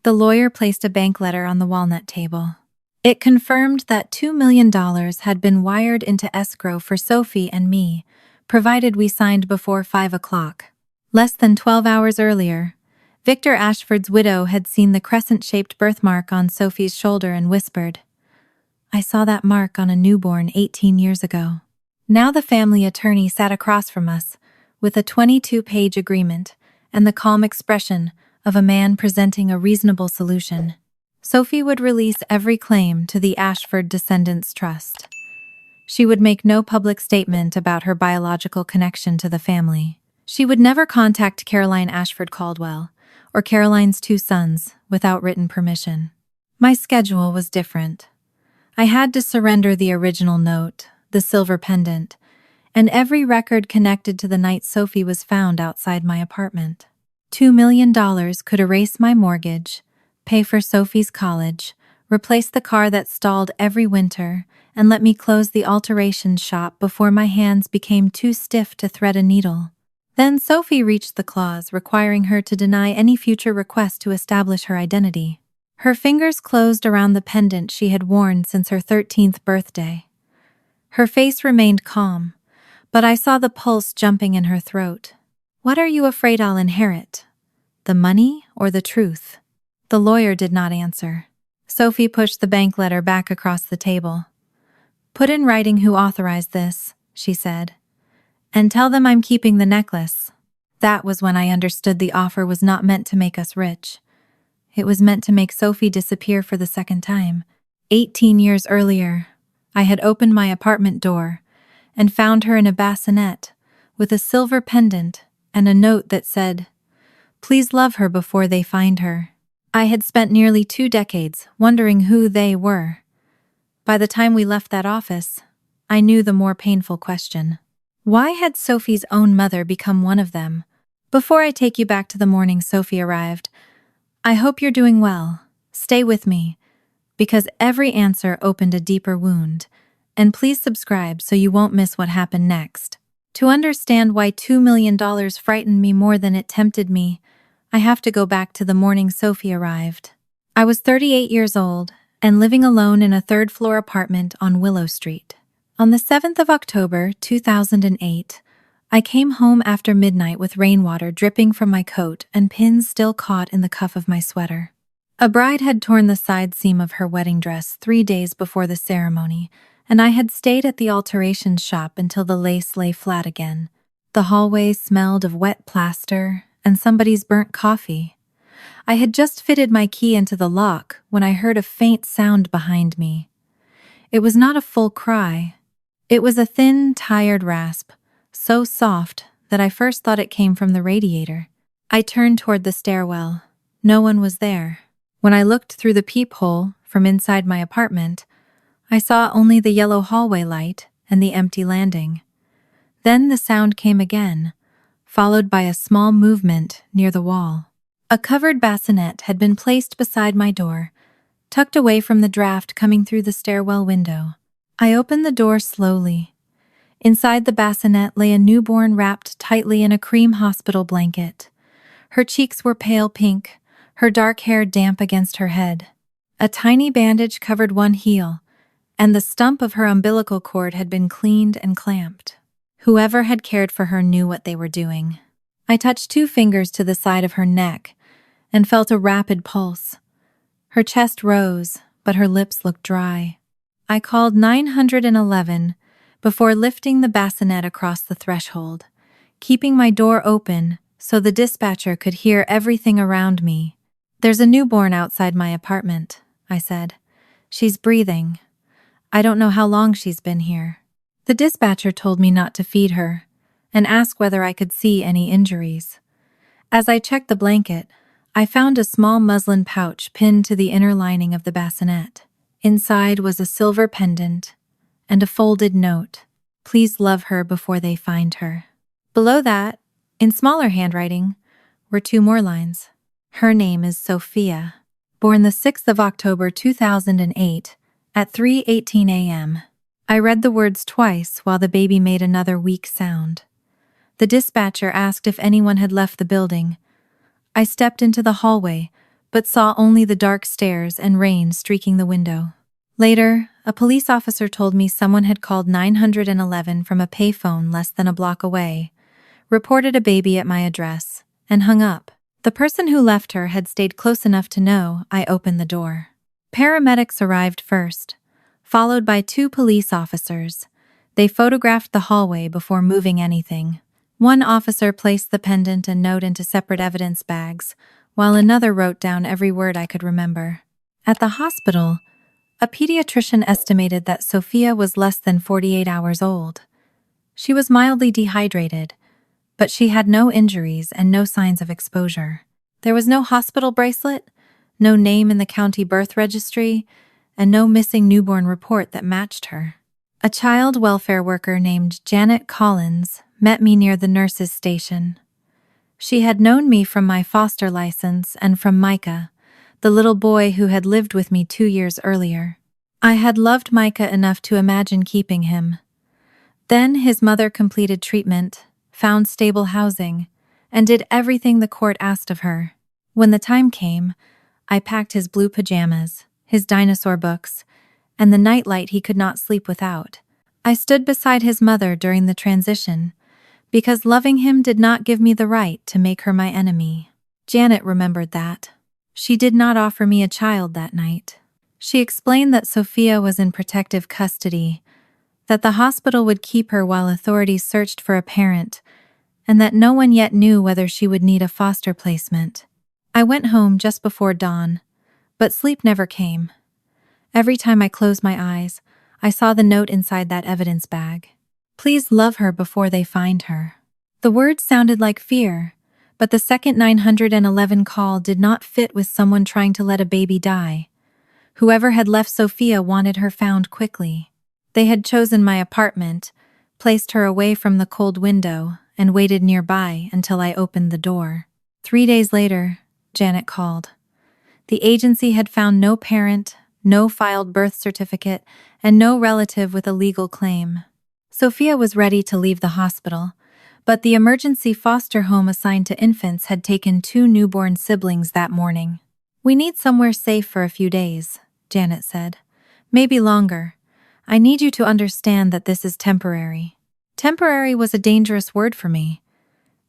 The lawyer placed a bank letter on the walnut table. It confirmed that $2 million had been wired into escrow for Sophie and me, provided we signed before 5 o'clock. Less than 12 hours earlier, Victor Ashford's widow had seen the crescent-shaped birthmark on Sophie's shoulder and whispered, "I saw that mark on a newborn 18 years ago." Now the family attorney sat across from us, with a 22-page agreement and the calm expression of a man presenting a reasonable solution. Sophie would release every claim to the Ashford Descendants Trust. She would make no public statement about her biological connection to the family. She would never contact Caroline Ashford Caldwell or Caroline's 2 sons without written permission. My schedule was different. I had to surrender the original note, the silver pendant, and every record connected to the night Sophie was found outside my apartment. $2 million could erase my mortgage, pay for Sophie's college, replace the car that stalled every winter, and let me close the alterations shop before my hands became too stiff to thread a needle. Then Sophie reached the clause requiring her to deny any future request to establish her identity. Her fingers closed around the pendant she had worn since her 13th birthday. Her face remained calm, but I saw the pulse jumping in her throat. "What are you afraid I'll inherit? The money or the truth?" The lawyer did not answer. Sophie pushed the bank letter back across the table. "Put in writing who authorized this," she said, "and tell them I'm keeping the necklace." That was when I understood the offer was not meant to make us rich. It was meant to make Sophie disappear for the second time. 18 years earlier, I had opened my apartment door and found her in a bassinet with a silver pendant and a note that said, "Please love her before they find her." I had spent nearly 2 decades wondering who they were. By the time we left that office, I knew the more painful question. Why had Sophie's own mother become one of them? Before I take you back to the morning Sophie arrived, I hope you're doing well. Stay with me, because every answer opened a deeper wound. And please subscribe so you won't miss what happened next. To understand why $2 million frightened me more than it tempted me, I have to go back to the morning Sophie arrived. I was 38 years old and living alone in a 3rd-floor apartment on Willow Street. On the 7th of October, 2008, I came home after midnight with rainwater dripping from my coat and pins still caught in the cuff of my sweater. A bride had torn the side seam of her wedding dress 3 days before the ceremony, and I had stayed at the alterations shop until the lace lay flat again. The hallway smelled of wet plaster and somebody's burnt coffee. I had just fitted my key into the lock when I heard a faint sound behind me. It was not a full cry. It was a thin, tired rasp, so soft that I first thought it came from the radiator. I turned toward the stairwell. No one was there. When I looked through the peephole from inside my apartment, I saw only the yellow hallway light and the empty landing. Then the sound came again, followed by a small movement near the wall. A covered bassinet had been placed beside my door, tucked away from the draft coming through the stairwell window. I opened the door slowly. Inside the bassinet lay a newborn wrapped tightly in a cream hospital blanket. Her cheeks were pale pink, her dark hair damp against her head. A tiny bandage covered one heel, and the stump of her umbilical cord had been cleaned and clamped. Whoever had cared for her knew what they were doing. I touched 2 fingers to the side of her neck and felt a rapid pulse. Her chest rose, but her lips looked dry. I called 911 before lifting the bassinet across the threshold, keeping my door open so the dispatcher could hear everything around me. "There's a newborn outside my apartment," I said. "She's breathing. I don't know how long she's been here." The dispatcher told me not to feed her and asked whether I could see any injuries. As I checked the blanket, I found a small muslin pouch pinned to the inner lining of the bassinet. Inside was a silver pendant and a folded note. "Please love her before they find her." Below that, in smaller handwriting, were 2 more lines. "Her name is Sophia, born the 6th of October 2008 at 3:18 a.m. I read the words twice while the baby made another weak sound. The dispatcher asked if anyone had left the building. I stepped into the hallway, but saw only the dark stairs and rain streaking the window. Later, a police officer told me someone had called 911 from a payphone less than a block away, reported a baby at my address, and hung up. The person who left her had stayed close enough to know I opened the door. Paramedics arrived first, followed by 2 police officers. They photographed the hallway before moving anything. One officer placed the pendant and note into separate evidence bags, while another wrote down every word I could remember. At the hospital, a pediatrician estimated that Sophia was less than 48 hours old. She was mildly dehydrated, but she had no injuries and no signs of exposure. There was no hospital bracelet, no name in the county birth registry, and no missing newborn report that matched her. A child welfare worker named Janet Collins met me near the nurse's station. She had known me from my foster license and from Micah, the little boy who had lived with me 2 years earlier. I had loved Micah enough to imagine keeping him. Then his mother completed treatment, found stable housing, and did everything the court asked of her. When the time came, I packed his blue pajamas, his dinosaur books, and the nightlight he could not sleep without. I stood beside his mother during the transition, because loving him did not give me the right to make her my enemy. Janet remembered that. She did not offer me a child that night. She explained that Sophia was in protective custody, that the hospital would keep her while authorities searched for a parent, and that no one yet knew whether she would need a foster placement. I went home just before dawn, but sleep never came. Every time I closed my eyes, I saw the note inside that evidence bag. Please love her before they find her. The words sounded like fear, but the second 911 call did not fit with someone trying to let a baby die. Whoever had left Sophia wanted her found quickly. They had chosen my apartment, placed her away from the cold window, and waited nearby until I opened the door. 3 days later, Janet called. The agency had found no parent, no filed birth certificate, and no relative with a legal claim. Sophia was ready to leave the hospital, but the emergency foster home assigned to infants had taken 2 newborn siblings that morning. We need somewhere safe for a few days, Janet said. Maybe longer. I need you to understand that this is temporary. Temporary was a dangerous word for me.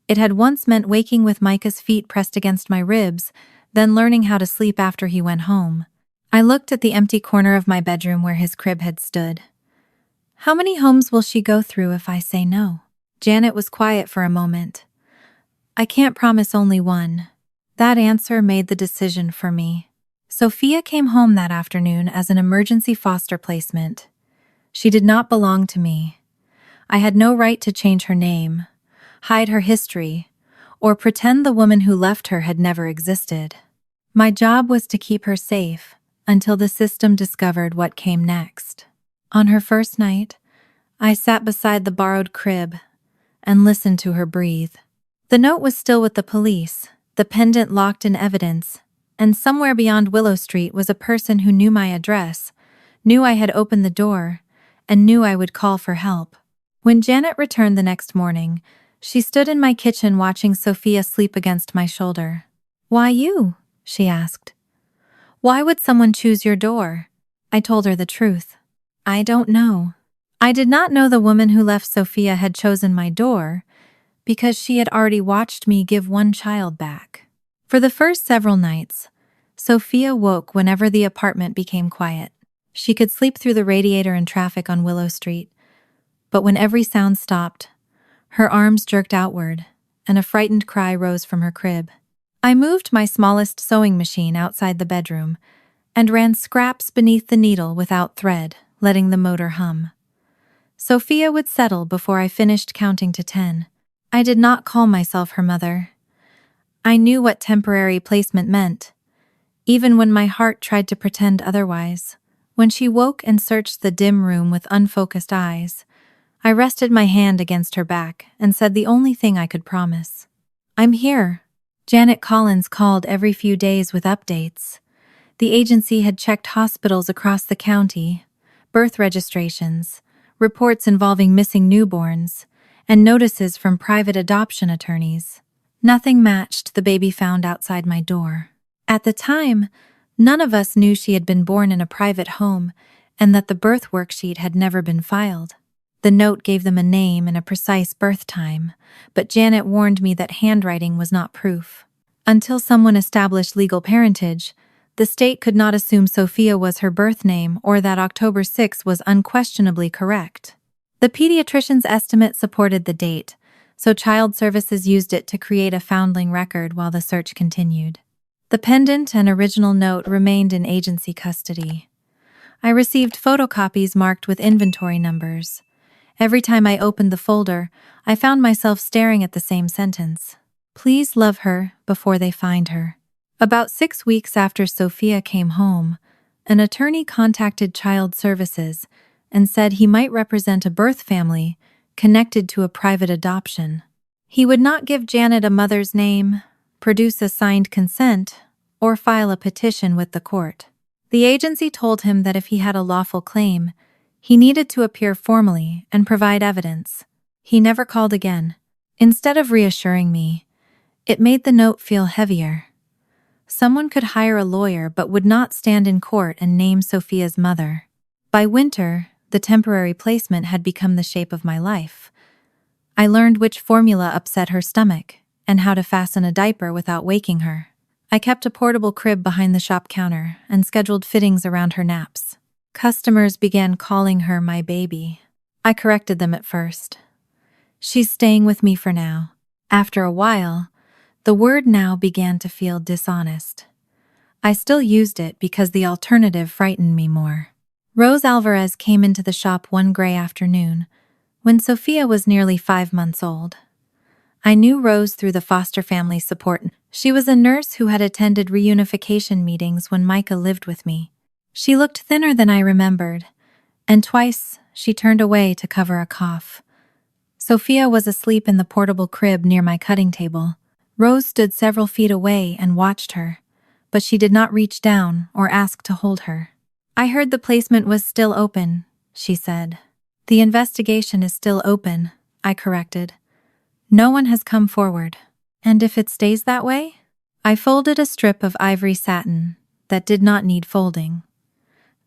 It had once meant waking with Micah's feet pressed against my ribs, then learning how to sleep after he went home. I looked at the empty corner of my bedroom where his crib had stood. How many homes will she go through if I say no? Janet was quiet for a moment. I can't promise only one. That answer made the decision for me. Sophia came home that afternoon as an emergency foster placement. She did not belong to me. I had no right to change her name, hide her history, or pretend the woman who left her had never existed. My job was to keep her safe until the system discovered what came next. On her first night, I sat beside the borrowed crib and listened to her breathe. The note was still with the police, the pendant locked in evidence, and somewhere beyond Willow Street was a person who knew my address, knew I had opened the door, and knew I would call for help. When Janet returned the next morning, she stood in my kitchen watching Sophia sleep against my shoulder. "Why you?" she asked. "Why would someone choose your door?" I told her the truth. I don't know. I did not know the woman who left Sophia had chosen my door because she had already watched me give one child back. For the first several nights, Sophia woke whenever the apartment became quiet. She could sleep through the radiator and traffic on Willow Street, but when every sound stopped, her arms jerked outward, and a frightened cry rose from her crib. I moved my smallest sewing machine outside the bedroom and ran scraps beneath the needle without thread, letting the motor hum. Sophia would settle before I finished counting to 10. I did not call myself her mother. I knew what temporary placement meant, even when my heart tried to pretend otherwise. When she woke and searched the dim room with unfocused eyes, I rested my hand against her back and said the only thing I could promise. "I'm here." Janet Collins called every few days with updates. The agency had checked hospitals across the county, birth registrations, reports involving missing newborns, and notices from private adoption attorneys. Nothing matched the baby found outside my door. At the time, none of us knew she had been born in a private home and that the birth worksheet had never been filed. The note gave them a name and a precise birth time, but Janet warned me that handwriting was not proof. Until someone established legal parentage, the state could not assume Sophia was her birth name or that October 6 was unquestionably correct. The pediatrician's estimate supported the date, so Child Services used it to create a foundling record while the search continued. The pendant and original note remained in agency custody. I received photocopies marked with inventory numbers. Every time I opened the folder, I found myself staring at the same sentence. Please love her before they find her. About 6 weeks after Sophia came home, an attorney contacted Child Services and said he might represent a birth family connected to a private adoption. He would not give Janet a mother's name, produce a signed consent, or file a petition with the court. The agency told him that if he had a lawful claim, he needed to appear formally and provide evidence. He never called again. Instead of reassuring me, it made the note feel heavier. Someone could hire a lawyer but would not stand in court and name Sophia's mother. By winter, the temporary placement had become the shape of my life. I learned which formula upset her stomach and how to fasten a diaper without waking her. I kept a portable crib behind the shop counter and scheduled fittings around her naps. Customers began calling her my baby. I corrected them at first. She's staying with me for now. After a while, the word now began to feel dishonest. I still used it because the alternative frightened me more. Rose Alvarez came into the shop one gray afternoon, when Sophia was nearly 5 months old. I knew Rose through the foster family support. She was a nurse who had attended reunification meetings when Micah lived with me. She looked thinner than I remembered, and twice she turned away to cover a cough. Sophia was asleep in the portable crib near my cutting table. Rose stood several feet away and watched her, but she did not reach down or ask to hold her. I heard the placement was still open, she said. The investigation is still open, I corrected. No one has come forward. And if it stays that way? I folded a strip of ivory satin that did not need folding.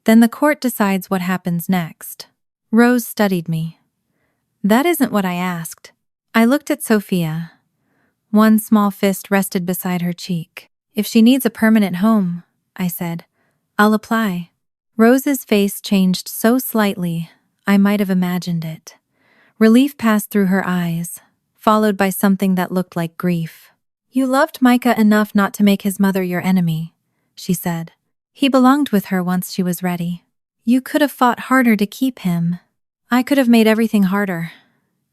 Then the court decides what happens next. Rose studied me. That isn't what I asked. I looked at Sophia. One small fist rested beside her cheek. If she needs a permanent home, I said, I'll apply. Rose's face changed so slightly, I might have imagined it. Relief passed through her eyes, followed by something that looked like grief. You loved Micah enough not to make his mother your enemy, she said. He belonged with her once she was ready. You could have fought harder to keep him. I could have made everything harder.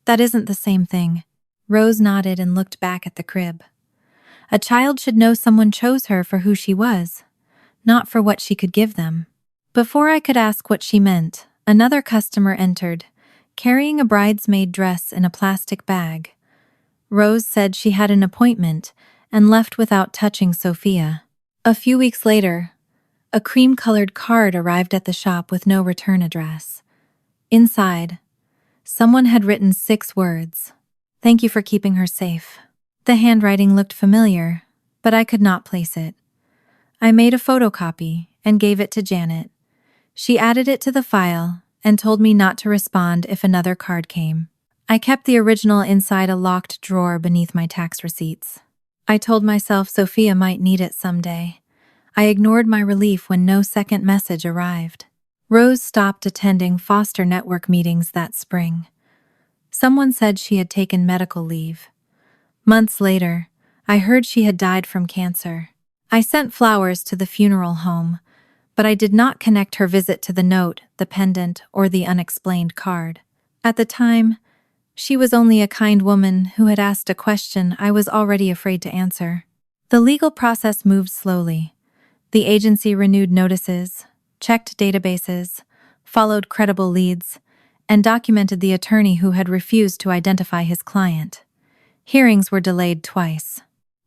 That isn't the same thing. Rose nodded and looked back at the crib. A child should know someone chose her for who she was, not for what she could give them. Before I could ask what she meant, another customer entered, carrying a bridesmaid dress in a plastic bag. Rose said she had an appointment and left without touching Sophia. A few weeks later, a cream-colored card arrived at the shop with no return address. Inside, someone had written 6 words. Thank you for keeping her safe. The handwriting looked familiar, but I could not place it. I made a photocopy and gave it to Janet. She added it to the file and told me not to respond if another card came. I kept the original inside a locked drawer beneath my tax receipts. I told myself Sophia might need it someday. I ignored my relief when no second message arrived. Rose stopped attending foster network meetings that spring. Someone said she had taken medical leave. Months later, I heard she had died from cancer. I sent flowers to the funeral home, but I did not connect her visit to the note, the pendant, or the unexplained card. At the time, she was only a kind woman who had asked a question I was already afraid to answer. The legal process moved slowly. The agency renewed notices, checked databases, followed credible leads, and documented the attorney who had refused to identify his client. Hearings were delayed twice.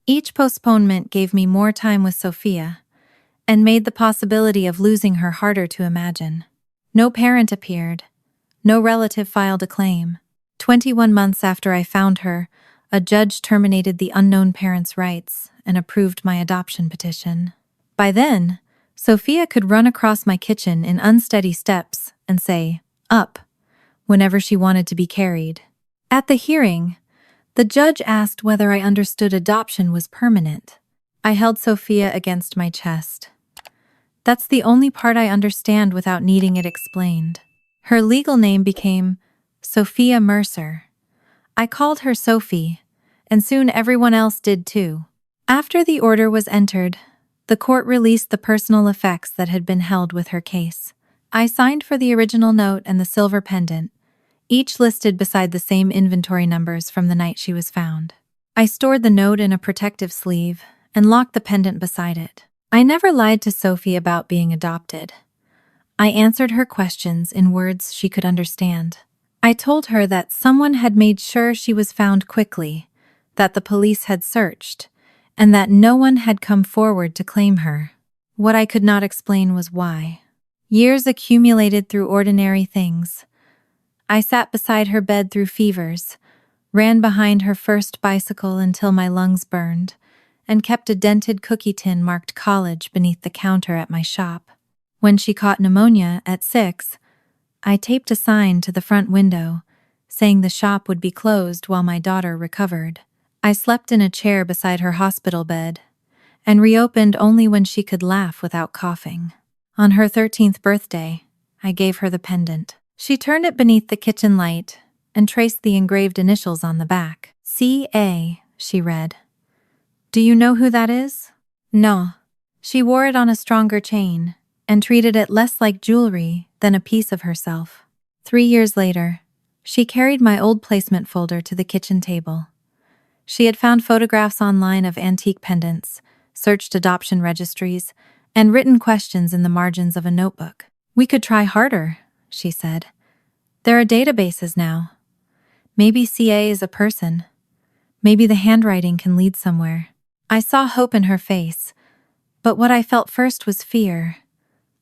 Each postponement gave me more time with Sophia and made the possibility of losing her harder to imagine. No parent appeared. No relative filed a claim. 21 months after I found her, A judge terminated the unknown parent's rights and approved my adoption petition. By then, Sophia could run across my kitchen in unsteady steps and say, "Up," whenever she wanted to be carried. At the hearing, the judge asked whether I understood adoption was permanent. I held Sophia against my chest. "That's the only part I understand without needing it explained." Her legal name became Sophia Mercer. I called her Sophie, and soon everyone else did too. After the order was entered, the court released the personal effects that had been held with her case. I signed for the original note and the silver pendant, each listed beside the same inventory numbers from the night she was found. I stored the note in a protective sleeve and locked the pendant beside it. I never lied to Sophie about being adopted. I answered her questions in words she could understand. I told her that someone had made sure she was found quickly, that the police had searched, and that no one had come forward to claim her. What I could not explain was why. Years accumulated through ordinary things. I sat beside her bed through fevers, ran behind her first bicycle until my lungs burned, and kept a dented cookie tin marked college beneath the counter at my shop. When she caught pneumonia at 6, I taped a sign to the front window, saying the shop would be closed while my daughter recovered. I slept in a chair beside her hospital bed, and reopened only when she could laugh without coughing. On her 13th birthday, I gave her the pendant. She turned it beneath the kitchen light and traced the engraved initials on the back. "C.A.," she read. "Do you know who that is?" "No." She wore it on a stronger chain and treated it less like jewelry than a piece of herself. 3 years later, she carried my old placement folder to the kitchen table. She had found photographs online of antique pendants, searched adoption registries, and written questions in the margins of a notebook. "We could try harder," she said. "There are databases now. Maybe CA is a person. Maybe the handwriting can lead somewhere." I saw hope in her face, but what I felt first was fear.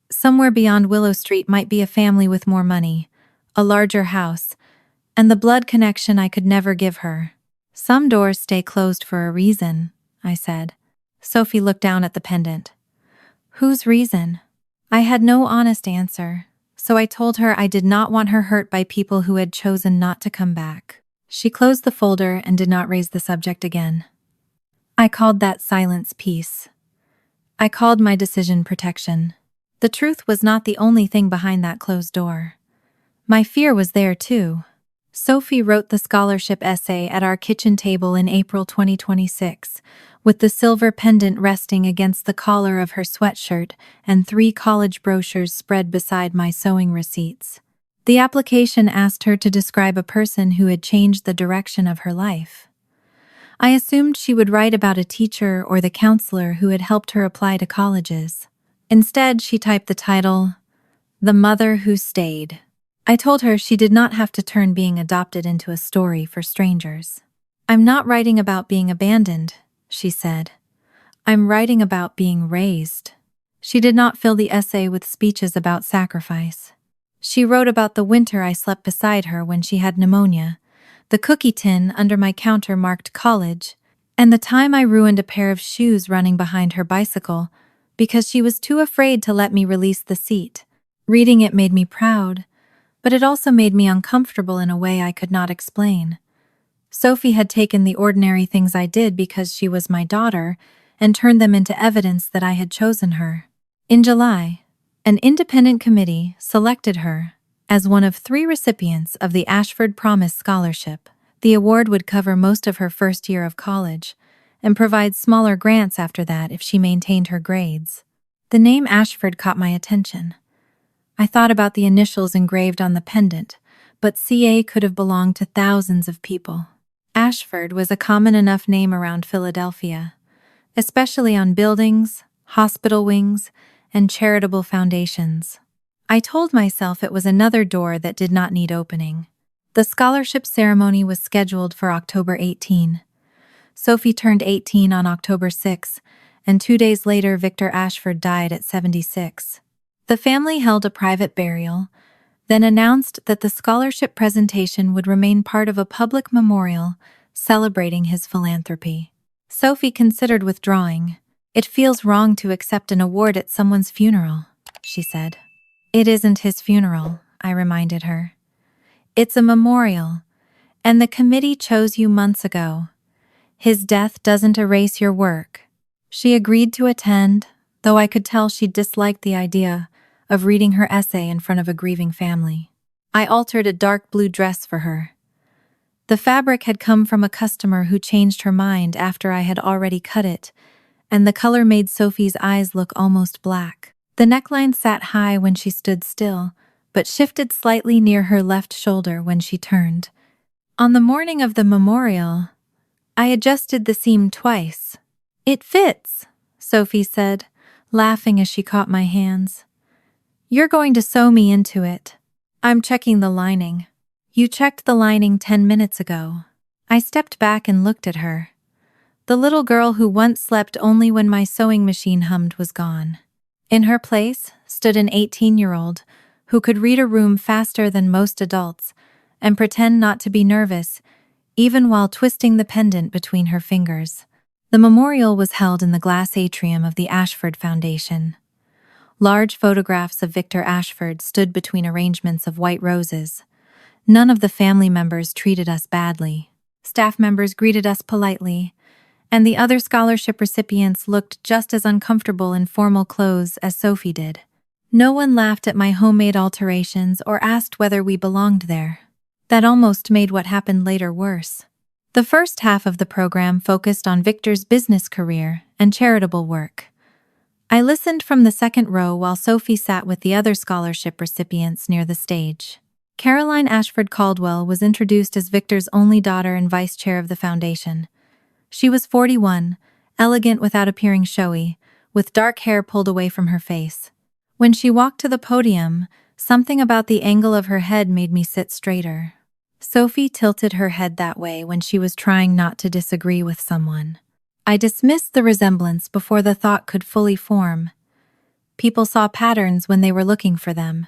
Somewhere beyond Willow Street might be a family with more money, a larger house, and the blood connection I could never give her. "Some doors stay closed for a reason," I said. Sophie looked down at the pendant. "Whose reason?" I had no honest answer, so I told her I did not want her hurt by people who had chosen not to come back. She closed the folder and did not raise the subject again. I called that silence peace. I called my decision protection. The truth was not the only thing behind that closed door. My fear was there too. Sophie wrote the scholarship essay at our kitchen table in April 2026, with the silver pendant resting against the collar of her sweatshirt and 3 college brochures spread beside my sewing receipts. The application asked her to describe a person who had changed the direction of her life. I assumed she would write about a teacher or the counselor who had helped her apply to colleges. Instead, she typed the title, "The Mother Who Stayed." I told her she did not have to turn being adopted into a story for strangers. "I'm not writing about being abandoned," she said. "I'm writing about being raised." She did not fill the essay with speeches about sacrifice. She wrote about the winter I slept beside her when she had pneumonia, the cookie tin under my counter marked college, and the time I ruined a pair of shoes running behind her bicycle because she was too afraid to let me release the seat. Reading it made me proud, but it also made me uncomfortable in a way I could not explain. Sophie had taken the ordinary things I did because she was my daughter and turned them into evidence that I had chosen her. In July, an independent committee selected her as one of 3 recipients of the Ashford Promise Scholarship. The award would cover most of her first year of college and provide smaller grants after that if she maintained her grades. The name Ashford caught my attention. I thought about the initials engraved on the pendant, but CA could have belonged to thousands of people. Ashford was a common enough name around Philadelphia, especially on buildings, hospital wings, and charitable foundations. I told myself it was another door that did not need opening. The scholarship ceremony was scheduled for October 18. Sophie turned 18 on October 6, and 2 days later Victor Ashford died at 76. The family held a private burial, then announced that the scholarship presentation would remain part of a public memorial celebrating his philanthropy. Sophie considered withdrawing. "It feels wrong to accept an award at someone's funeral," she said. "It isn't his funeral," I reminded her. "It's a memorial, and the committee chose you months ago. His death doesn't erase your work." She agreed to attend, though I could tell she disliked the idea of reading her essay in front of a grieving family. I altered a dark blue dress for her. The fabric had come from a customer who changed her mind after I had already cut it, and the color made Sophie's eyes look almost black. The neckline sat high when she stood still, but shifted slightly near her left shoulder when she turned. On the morning of the memorial, I adjusted the seam twice. "It fits," Sophie said, laughing as she caught my hands. "You're going to sew me into it." "I'm checking the lining." "You checked the lining 10 minutes ago." I stepped back and looked at her. The little girl who once slept only when my sewing machine hummed was gone. In her place stood an 18-year-old who could read a room faster than most adults and pretend not to be nervous, even while twisting the pendant between her fingers. The memorial was held in the glass atrium of the Ashford Foundation. Large photographs of Victor Ashford stood between arrangements of white roses. None of the family members treated us badly. Staff members greeted us politely, and the other scholarship recipients looked just as uncomfortable in formal clothes as Sophie did. No one laughed at my homemade alterations or asked whether we belonged there. That almost made what happened later worse. The first half of the program focused on Victor's business career and charitable work. I listened from the second row while Sophie sat with the other scholarship recipients near the stage. Caroline Ashford Caldwell was introduced as Victor's only daughter and vice chair of the foundation. She was 41, elegant without appearing showy, with dark hair pulled away from her face. When she walked to the podium, something about the angle of her head made me sit straighter. Sophie tilted her head that way when she was trying not to disagree with someone. I dismissed the resemblance before the thought could fully form. People saw patterns when they were looking for them,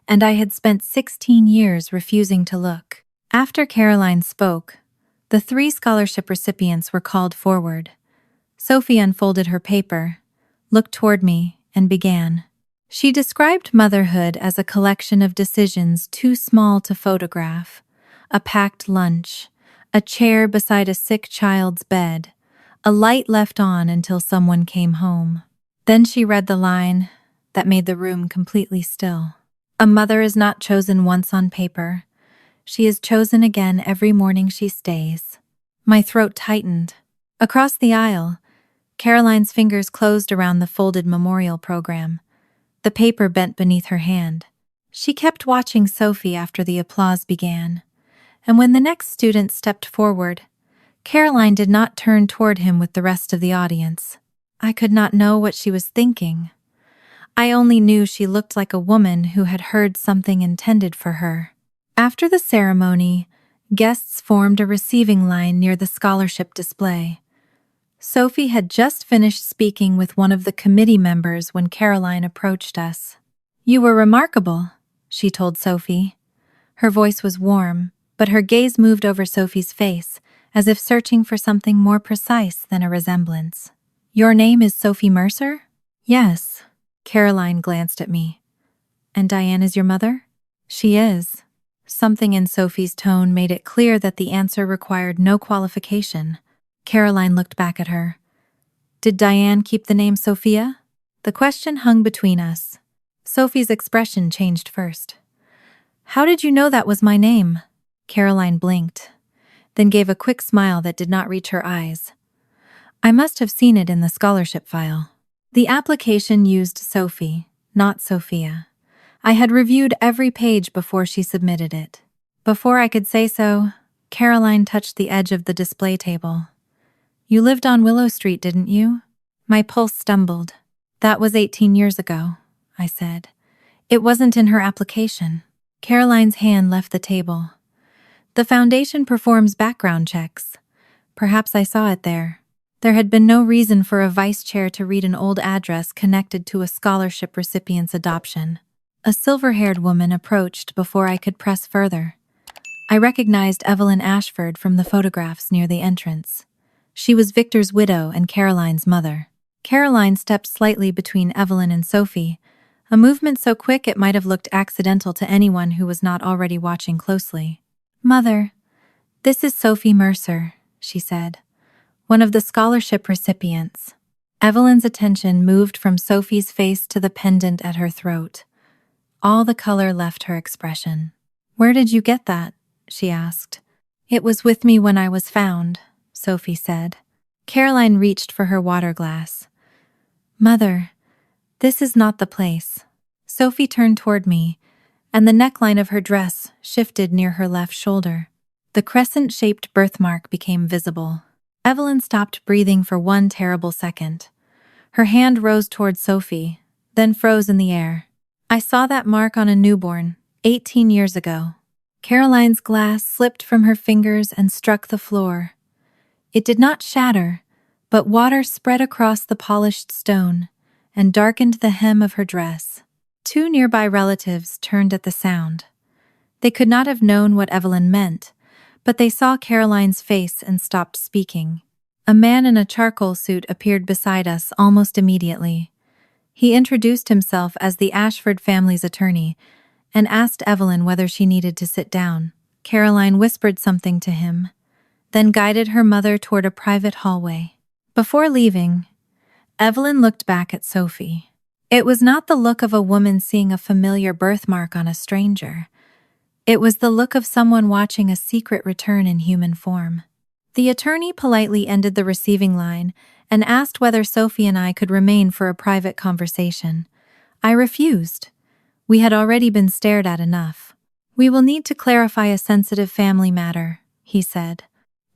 and I had spent 16 years refusing to look. After Caroline spoke, the 3 scholarship recipients were called forward. Sophie unfolded her paper, looked toward me, and began. She described motherhood as a collection of decisions too small to photograph: a packed lunch, a chair beside a sick child's bed, a light left on until someone came home. Then she read the line that made the room completely still. "A mother is not chosen once on paper. She is chosen again every morning she stays." My throat tightened. Across the aisle, Caroline's fingers closed around the folded memorial program. The paper bent beneath her hand. She kept watching Sophie after the applause began, and when the next student stepped forward, Caroline did not turn toward him with the rest of the audience. I could not know what she was thinking. I only knew she looked like a woman who had heard something intended for her. After the ceremony, guests formed a receiving line near the scholarship display. Sophie had just finished speaking with one of the committee members when Caroline approached us. "You were remarkable," she told Sophie. Her voice was warm, but her gaze moved over Sophie's face, as if searching for something more precise than a resemblance. "Your name is Sophie Mercer?" "Yes." Caroline glanced at me. "And Diane is your mother?" "She is." Something in Sophie's tone made it clear that the answer required no qualification. Caroline looked back at her. "Did Diane keep the name Sophia?" The question hung between us. Sophie's expression changed first. "How did you know that was my name?" Caroline blinked, then gave a quick smile that did not reach her eyes. "I must have seen it in the scholarship file." The application used Sophie, not Sophia. I had reviewed every page before she submitted it. Before I could say so, Caroline touched the edge of the display table. "You lived on Willow Street, didn't you?" My pulse stumbled. "That was 18 years ago," I said. "It wasn't in her application." Caroline's hand left the table. "The foundation performs background checks. Perhaps I saw it there." There had been no reason for a vice chair to read an old address connected to a scholarship recipient's adoption. A silver-haired woman approached before I could press further. I recognized Evelyn Ashford from the photographs near the entrance. She was Victor's widow and Caroline's mother. Caroline stepped slightly between Evelyn and Sophie, a movement so quick it might have looked accidental to anyone who was not already watching closely. "Mother, this is Sophie Mercer," she said, "one of the scholarship recipients." Evelyn's attention moved from Sophie's face to the pendant at her throat. All the color left her expression. "Where did you get that?" she asked. "It was with me when I was found," Sophie said. Caroline reached for her water glass. "Mother, this is not the place." Sophie turned toward me, and the neckline of her dress shifted near her left shoulder. The crescent-shaped birthmark became visible. Evelyn stopped breathing for one terrible second. Her hand rose toward Sophie, then froze in the air. "I saw that mark on a newborn, 18 years ago." Caroline's glass slipped from her fingers and struck the floor. It did not shatter, but water spread across the polished stone and darkened the hem of her dress. Two nearby relatives turned at the sound. They could not have known what Evelyn meant, but they saw Caroline's face and stopped speaking. A man in a charcoal suit appeared beside us almost immediately. He introduced himself as the Ashford family's attorney and asked Evelyn whether she needed to sit down. Caroline whispered something to him, then guided her mother toward a private hallway. Before leaving, Evelyn looked back at Sophie. It was not the look of a woman seeing a familiar birthmark on a stranger. It was the look of someone watching a secret return in human form. The attorney politely ended the receiving line and asked whether Sophie and I could remain for a private conversation. I refused. We had already been stared at enough. "We will need to clarify a sensitive family matter," he said.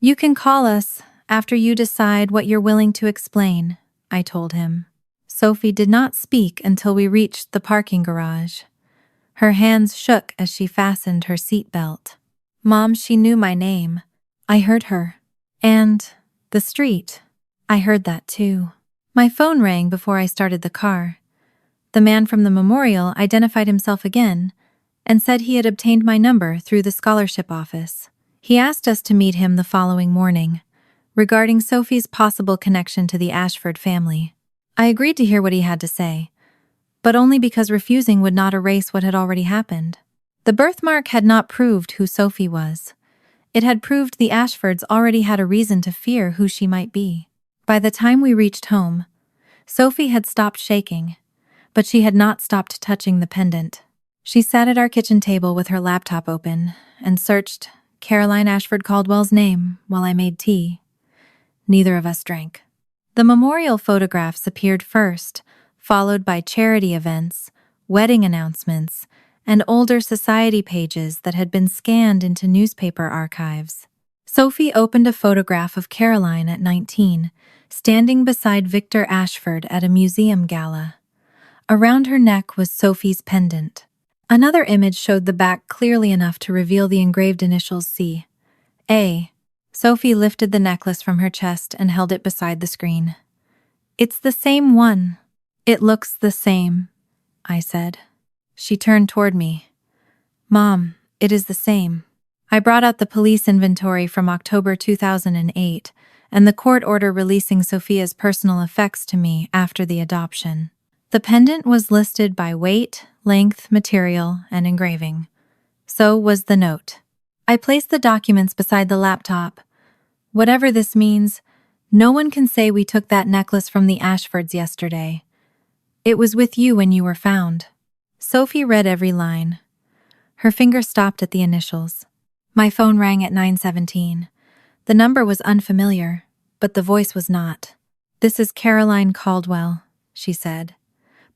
"You can call us after you decide what you're willing to explain," I told him. Sophie did not speak until we reached the parking garage. Her hands shook as she fastened her seat belt. "Mom, she knew my name. I heard her. And the street. I heard that too." My phone rang before I started the car. The man from the memorial identified himself again and said he had obtained my number through the scholarship office. He asked us to meet him the following morning, regarding Sophie's possible connection to the Ashford family. I agreed to hear what he had to say, but only because refusing would not erase what had already happened. The birthmark had not proved who Sophie was. It had proved the Ashfords already had a reason to fear who she might be. By the time we reached home, Sophie had stopped shaking, but she had not stopped touching the pendant. She sat at our kitchen table with her laptop open and searched Caroline Ashford Caldwell's name while I made tea. Neither of us drank. The memorial photographs appeared first, followed by charity events, wedding announcements, and older society pages that had been scanned into newspaper archives. Sophie opened a photograph of Caroline at 19, standing beside Victor Ashford at a museum gala. Around her neck was Sophie's pendant. Another image showed the back clearly enough to reveal the engraved initials C.A. Sophie lifted the necklace from her chest and held it beside the screen. "It's the same one. It looks the same," I said. She turned toward me. "Mom, it is the same." I brought out the police inventory from October 2008 and the court order releasing Sophia's personal effects to me after the adoption. The pendant was listed by weight, length, material, and engraving. So was the note. I placed the documents beside the laptop. "Whatever this means, no one can say we took that necklace from the Ashfords yesterday. It was with you when you were found." Sophie read every line. Her finger stopped at the initials. My phone rang at 9:17. The number was unfamiliar, but the voice was not. "This is Caroline Caldwell," she said.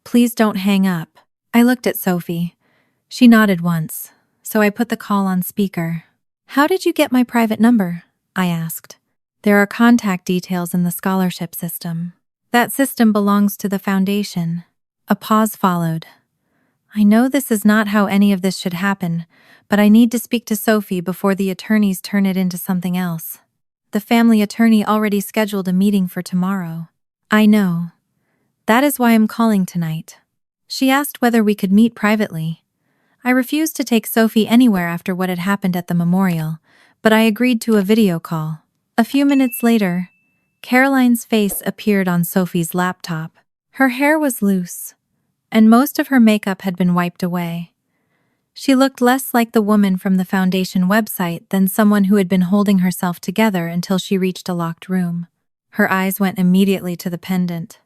"Please don't hang up." I looked at Sophie. She nodded once, so I put the call on speaker. "How did you get my private number?" I asked. "There are contact details in the scholarship system. That system belongs to the foundation." A pause followed. "I know this is not how any of this should happen, but I need to speak to Sophie before the attorneys turn it into something else. The family attorney already scheduled a meeting for tomorrow." "I know. That is why I'm calling tonight." She asked whether we could meet privately. I refused to take Sophie anywhere after what had happened at the memorial, but I agreed to a video call. A few minutes later, Caroline's face appeared on Sophie's laptop. Her hair was loose, and most of her makeup had been wiped away. She looked less like the woman from the foundation website than someone who had been holding herself together until she reached a locked room. Her eyes went immediately to the pendant.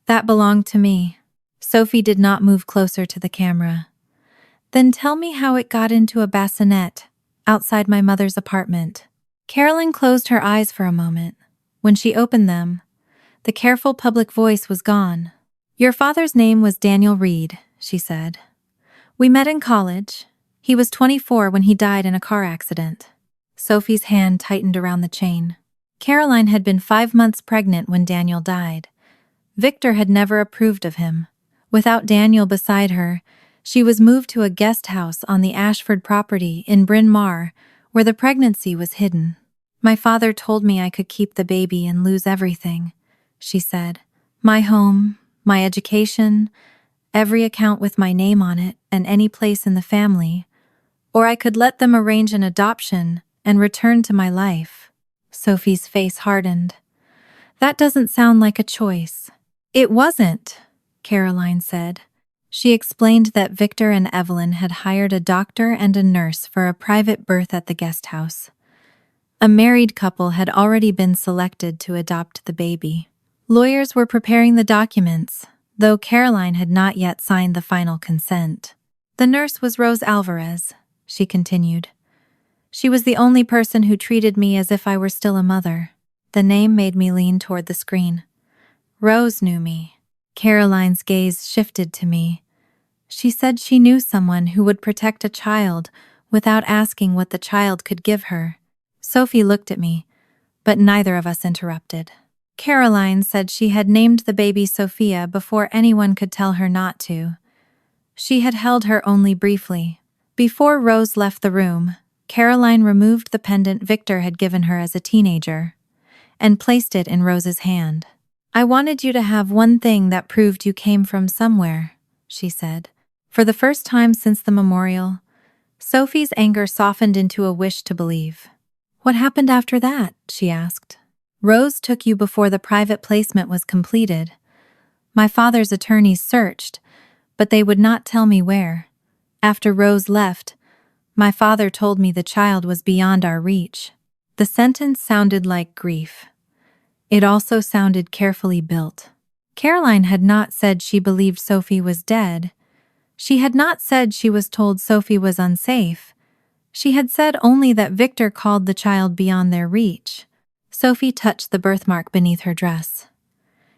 That belonged to me. Sophie did not move closer to the camera. Then tell me how it got into a bassinet outside my mother's apartment. Caroline closed her eyes for a moment. When she opened them, the careful public voice was gone. Your father's name was Daniel Reed, she said. We met in college. He was 24 when he died in a car accident. Sophie's hand tightened around the chain. Caroline had been 5 months pregnant when Daniel died. Victor had never approved of him. Without Daniel beside her, she was moved to a guest house on the Ashford property in Bryn Mawr, where the pregnancy was hidden. My father told me I could keep the baby and lose everything, she said. My home, my education, every account with my name on it, and any place in the family. Or I could let them arrange an adoption and return to my life. Sophie's face hardened. That doesn't sound like a choice. It wasn't, Caroline said. She explained that Victor and Evelyn had hired a doctor and a nurse for a private birth at the guest house. A married couple had already been selected to adopt the baby. Lawyers were preparing the documents, though Caroline had not yet signed the final consent. The nurse was Rose Alvarez, she continued. She was the only person who treated me as if I were still a mother. The name made me lean toward the screen. Rose knew me. Caroline's gaze shifted to me. She said she knew someone who would protect a child without asking what the child could give her. Sophie looked at me, but neither of us interrupted. Caroline said she had named the baby Sophia before anyone could tell her not to. She had held her only briefly. Before Rose left the room, Caroline removed the pendant Victor had given her as a teenager and placed it in Rose's hand. I wanted you to have one thing that proved you came from somewhere, she said. For the first time since the memorial, Sophie's anger softened into a wish to believe. What happened after that? She asked. Rose took you before the private placement was completed. My father's attorneys searched, but they would not tell me where. After Rose left, my father told me the child was beyond our reach. The sentence sounded like grief. It also sounded carefully built. Caroline had not said she believed Sophie was dead. She had not said she was told Sophie was unsafe. She had said only that Victor called the child beyond their reach. Sophie touched the birthmark beneath her dress.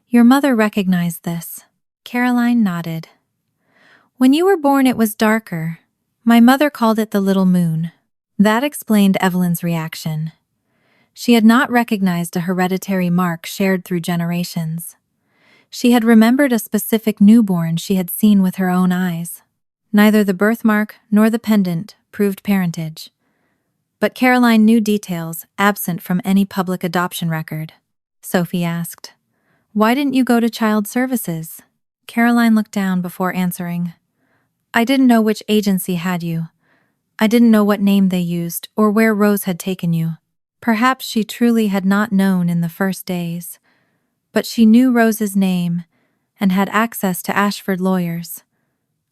Your mother recognized this. Caroline nodded. When you were born, it was darker. My mother called it the little moon. That explained Evelyn's reaction. She had not recognized a hereditary mark shared through generations. She had remembered a specific newborn she had seen with her own eyes. Neither the birthmark nor the pendant proved parentage. But Caroline knew details absent from any public adoption record. Sophie asked, Why didn't you go to child services? Caroline looked down before answering. I didn't know which agency had you. I didn't know what name they used or where Rose had taken you. Perhaps she truly had not known in the first days. But she knew Rose's name and had access to Ashford lawyers.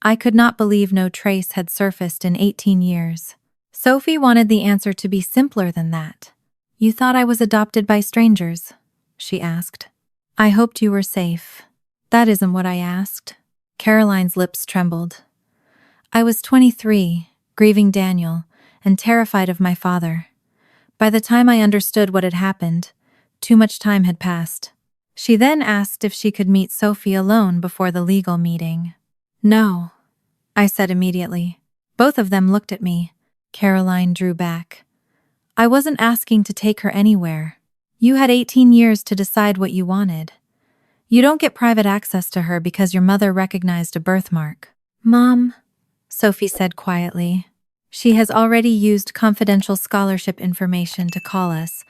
I could not believe no trace had surfaced in 18 years. Sophie wanted the answer to be simpler than that. You thought I was adopted by strangers? She asked. I hoped you were safe. That isn't what I asked. Caroline's lips trembled. I was 23, grieving Daniel, and terrified of my father. By the time I understood what had happened, too much time had passed. She then asked if she could meet Sophie alone before the legal meeting. No, I said immediately. Both of them looked at me. Caroline drew back. I wasn't asking to take her anywhere. You had 18 years to decide what you wanted. You don't get private access to her because your mother recognized a birthmark. Mom, Sophie said quietly. She has already used confidential scholarship information to call us.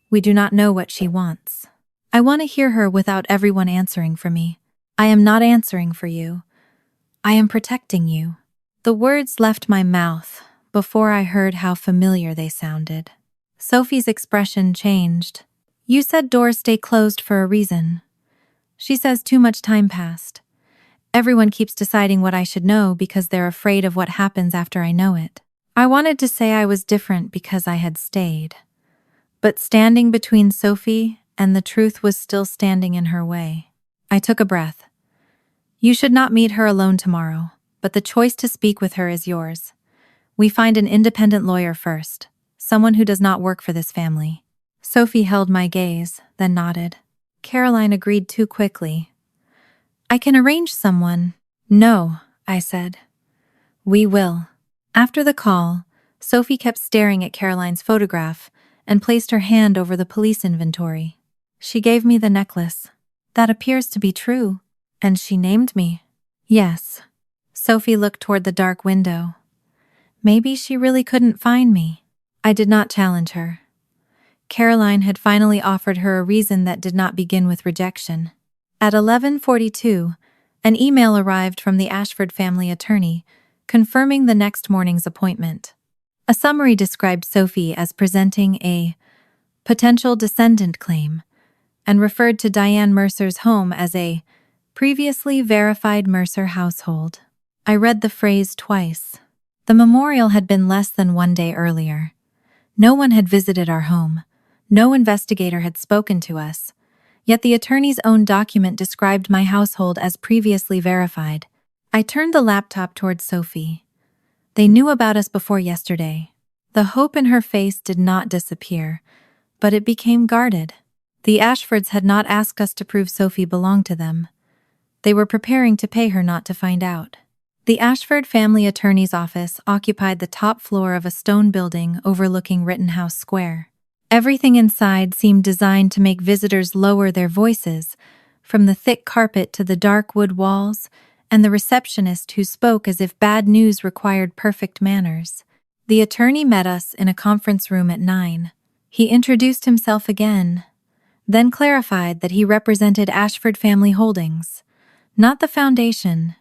We do not know what she wants. I want to hear her without everyone answering for me. I am not answering for you. I am protecting you. The words left my mouth before I heard how familiar they sounded. Sophie's expression changed. You said doors stay closed for a reason. She says too much time passed. Everyone keeps deciding what I should know because they're afraid of what happens after I know it. I wanted to say I was different because I had stayed. But standing between Sophie and the truth was still standing in her way. I took a breath. You should not meet her alone tomorrow, but the choice to speak with her is yours. We find an independent lawyer first, someone who does not work for this family. Sophie held my gaze, then nodded. Caroline agreed too quickly. I can arrange someone. No, I said. We will. After the call, Sophie kept staring at Caroline's photograph and placed her hand over the police inventory. She gave me the necklace. That appears to be true. And she named me. Yes. Sophie looked toward the dark window. Maybe she really couldn't find me. I did not challenge her. Caroline had finally offered her a reason that did not begin with rejection. At 11:42, an email arrived from the Ashford family attorney, confirming the next morning's appointment. A summary described Sophie as presenting a potential descendant claim and referred to Diane Mercer's home as a previously verified Mercer household. I read the phrase twice. The memorial had been less than 1 day earlier. No one had visited our home. No investigator had spoken to us. Yet the attorney's own document described my household as previously verified. I turned the laptop toward Sophie. They knew about us before yesterday. The hope in her face did not disappear, but it became guarded. The Ashfords had not asked us to prove Sophie belonged to them. They were preparing to pay her not to find out. The Ashford family attorney's office occupied the top floor of a stone building overlooking Rittenhouse Square. Everything inside seemed designed to make visitors lower their voices, from the thick carpet to the dark wood walls, and the receptionist who spoke as if bad news required perfect manners. The attorney met us in a conference room at 9. He introduced himself again, then clarified that he represented Ashford Family Holdings, not the foundation,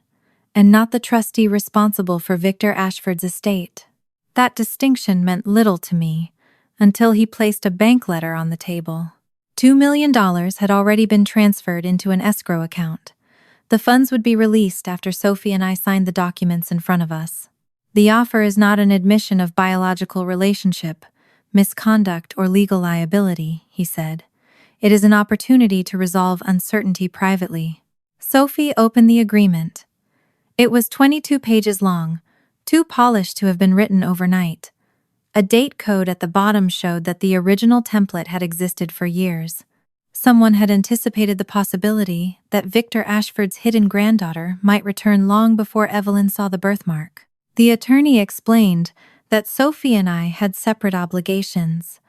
and not the trustee responsible for Victor Ashford's estate. That distinction meant little to me until he placed a bank letter on the table. $2 million had already been transferred into an escrow account. The funds would be released after Sophie and I signed the documents in front of us. The offer is not an admission of biological relationship, misconduct, or legal liability, he said. It is an opportunity to resolve uncertainty privately. Sophie opened the agreement. It was 22 pages long, too polished to have been written overnight. A date code at the bottom showed that the original template had existed for years. Someone had anticipated the possibility that Victor Ashford's hidden granddaughter might return long before Evelyn saw the birthmark. The attorney explained that Sophie and I had separate obligations.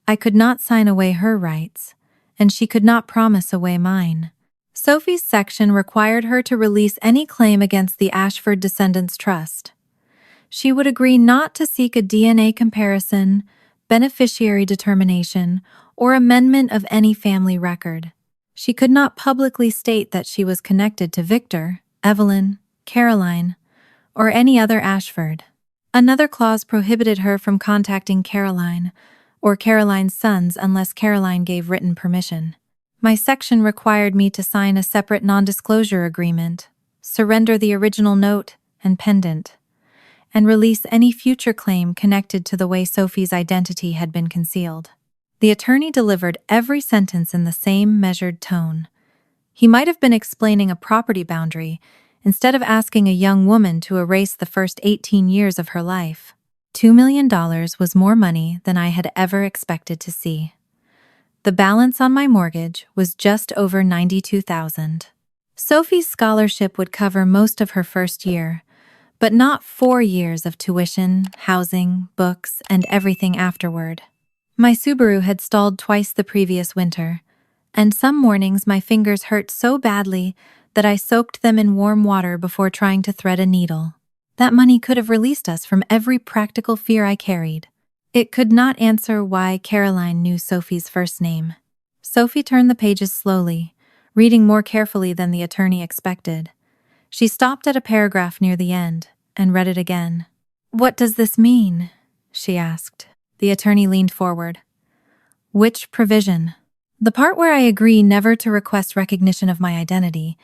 I could not sign away her rights, and she could not promise away mine. Sophie's section required her to release any claim against the Ashford Descendants Trust. She would agree not to seek a DNA comparison, beneficiary determination, or amendment of any family record. She could not publicly state that she was connected to Victor, Evelyn, Caroline, or any other Ashford. Another clause prohibited her from contacting Caroline or Caroline's sons unless Caroline gave written permission. My section required me to sign a separate non-disclosure agreement, surrender the original note and pendant, and release any future claim connected to the way Sophie's identity had been concealed. The attorney delivered every sentence in the same measured tone. He might have been explaining a property boundary instead of asking a young woman to erase the first 18 years of her life. $2 million was more money than I had ever expected to see. The balance on my mortgage was just over $92,000. Sophie's scholarship would cover most of her first year, but not 4 years of tuition, housing, books, and everything afterward. My Subaru had stalled twice the previous winter, and some mornings my fingers hurt so badly that I soaked them in warm water before trying to thread a needle. That money could have released us from every practical fear I carried. It could not answer why Caroline knew Sophie's first name. Sophie turned the pages slowly, reading more carefully than the attorney expected. She stopped at a paragraph near the end, and read it again. "What does this mean?" she asked. The attorney leaned forward. "Which provision?" "The part where I agree never to request recognition of my identity,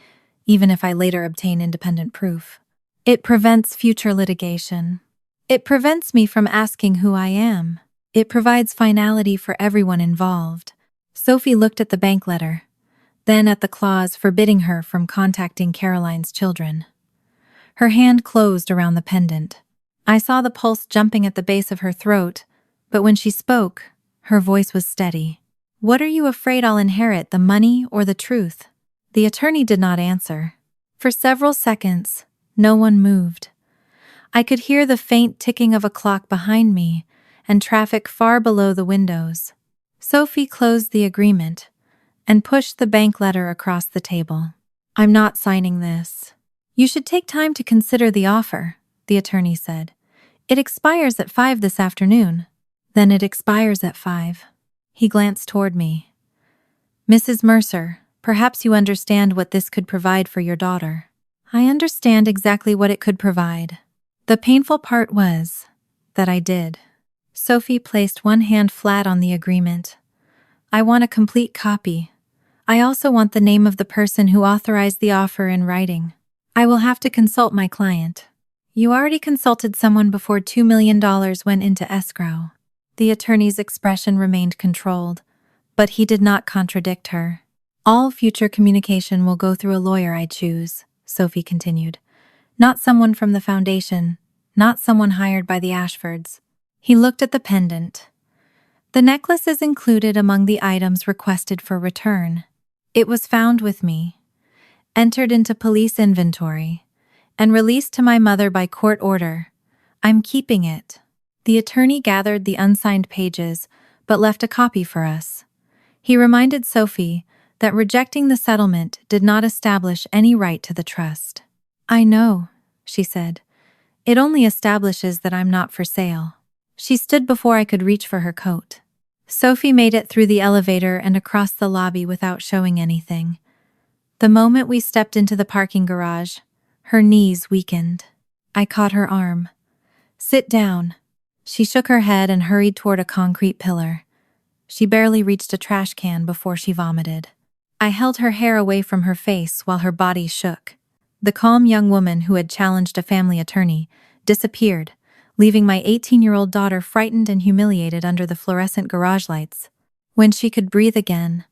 even if I later obtain independent proof. It prevents future litigation. It prevents me from asking who I am. It provides finality for everyone involved." Sophie looked at the bank letter, then at the clause forbidding her from contacting Caroline's children. Her hand closed around the pendant. I saw the pulse jumping at the base of her throat, but when she spoke, her voice was steady. "What are you afraid I'll inherit, the money or the truth?" The attorney did not answer. For several seconds, no one moved. I could hear the faint ticking of a clock behind me and traffic far below the windows. Sophie closed the agreement and pushed the bank letter across the table. "I'm not signing this." "You should take time to consider the offer," the attorney said. "It expires at 5 this afternoon." "Then it expires at 5. He glanced toward me. "Mrs. Mercer, perhaps you understand what this could provide for your daughter." I understand exactly what it could provide. The painful part was that I did. Sophie placed one hand flat on the agreement. "I want a complete copy. I also want the name of the person who authorized the offer in writing. I will have to consult my client." "You already consulted someone before $2 million went into escrow." The attorney's expression remained controlled, but he did not contradict her. "All future communication will go through a lawyer I choose," Sophie continued. "Not someone from the foundation, not someone hired by the Ashfords." He looked at the pendant. "The necklace is included among the items requested for return. It was found with me, entered into police inventory, and released to my mother by court order. I'm keeping it." The attorney gathered the unsigned pages, but left a copy for us. He reminded Sophie that rejecting the settlement did not establish any right to the trust. "I know," she said. "It only establishes that I'm not for sale." She stood before I could reach for her coat. Sophie made it through the elevator and across the lobby without showing anything. The moment we stepped into the parking garage, her knees weakened. I caught her arm. "Sit down." She shook her head and hurried toward a concrete pillar. She barely reached a trash can before she vomited. I held her hair away from her face while her body shook. The calm young woman who had challenged a family attorney disappeared, leaving my 18-year-old daughter frightened and humiliated under the fluorescent garage lights. When she could breathe again,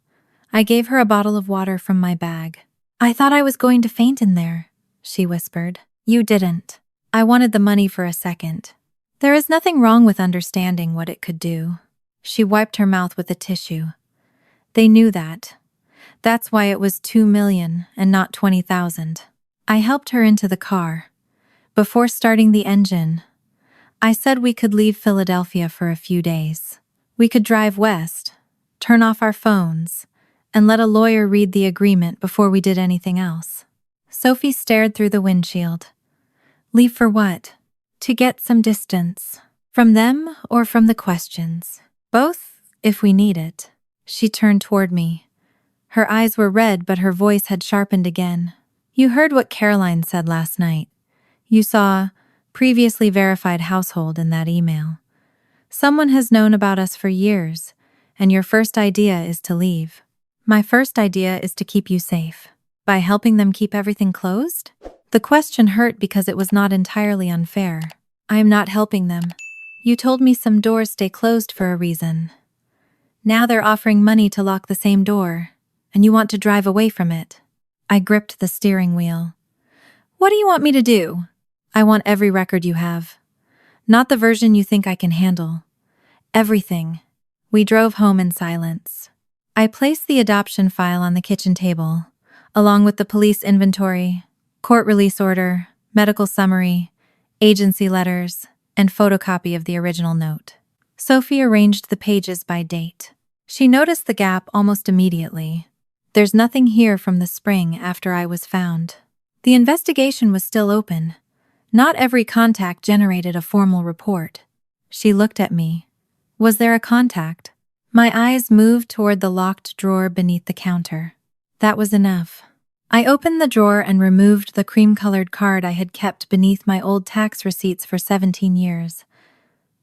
I gave her a bottle of water from my bag. "I thought I was going to faint in there," she whispered. "You didn't." I wanted the money for a second. There is nothing wrong with understanding what it could do. She wiped her mouth with a tissue. They knew that. That's why it was $2 million and not $20,000. I helped her into the car. Before starting the engine, I said we could leave Philadelphia for a few days. We could drive west, turn off our phones, and let a lawyer read the agreement before we did anything else. Sophie stared through the windshield. "Leave for what?" "To get some distance. From them or from the questions. Both, if we need it." She turned toward me. Her eyes were red, but her voice had sharpened again. "You heard what Caroline said last night. You saw previously verified household in that email. Someone has known about us for years, and your first idea is to leave. My first idea is to keep you safe. By helping them keep everything closed?" The question hurt because it was not entirely unfair. "I am not helping them. You told me some doors stay closed for a reason. Now they're offering money to lock the same door, and you want to drive away from it." I gripped the steering wheel. "What do you want me to do?" "I want every record you have. Not the version you think I can handle. Everything." We drove home in silence. I placed the adoption file on the kitchen table, along with the police inventory, court release order, medical summary, agency letters, and photocopy of the original note. Sophie arranged the pages by date. She noticed the gap almost immediately. "There's nothing here from the spring after I was found." The investigation was still open. Not every contact generated a formal report. She looked at me. "Was there a contact?" My eyes moved toward the locked drawer beneath the counter. "That was enough." I opened the drawer and removed the cream-colored card I had kept beneath my old tax receipts for 17 years.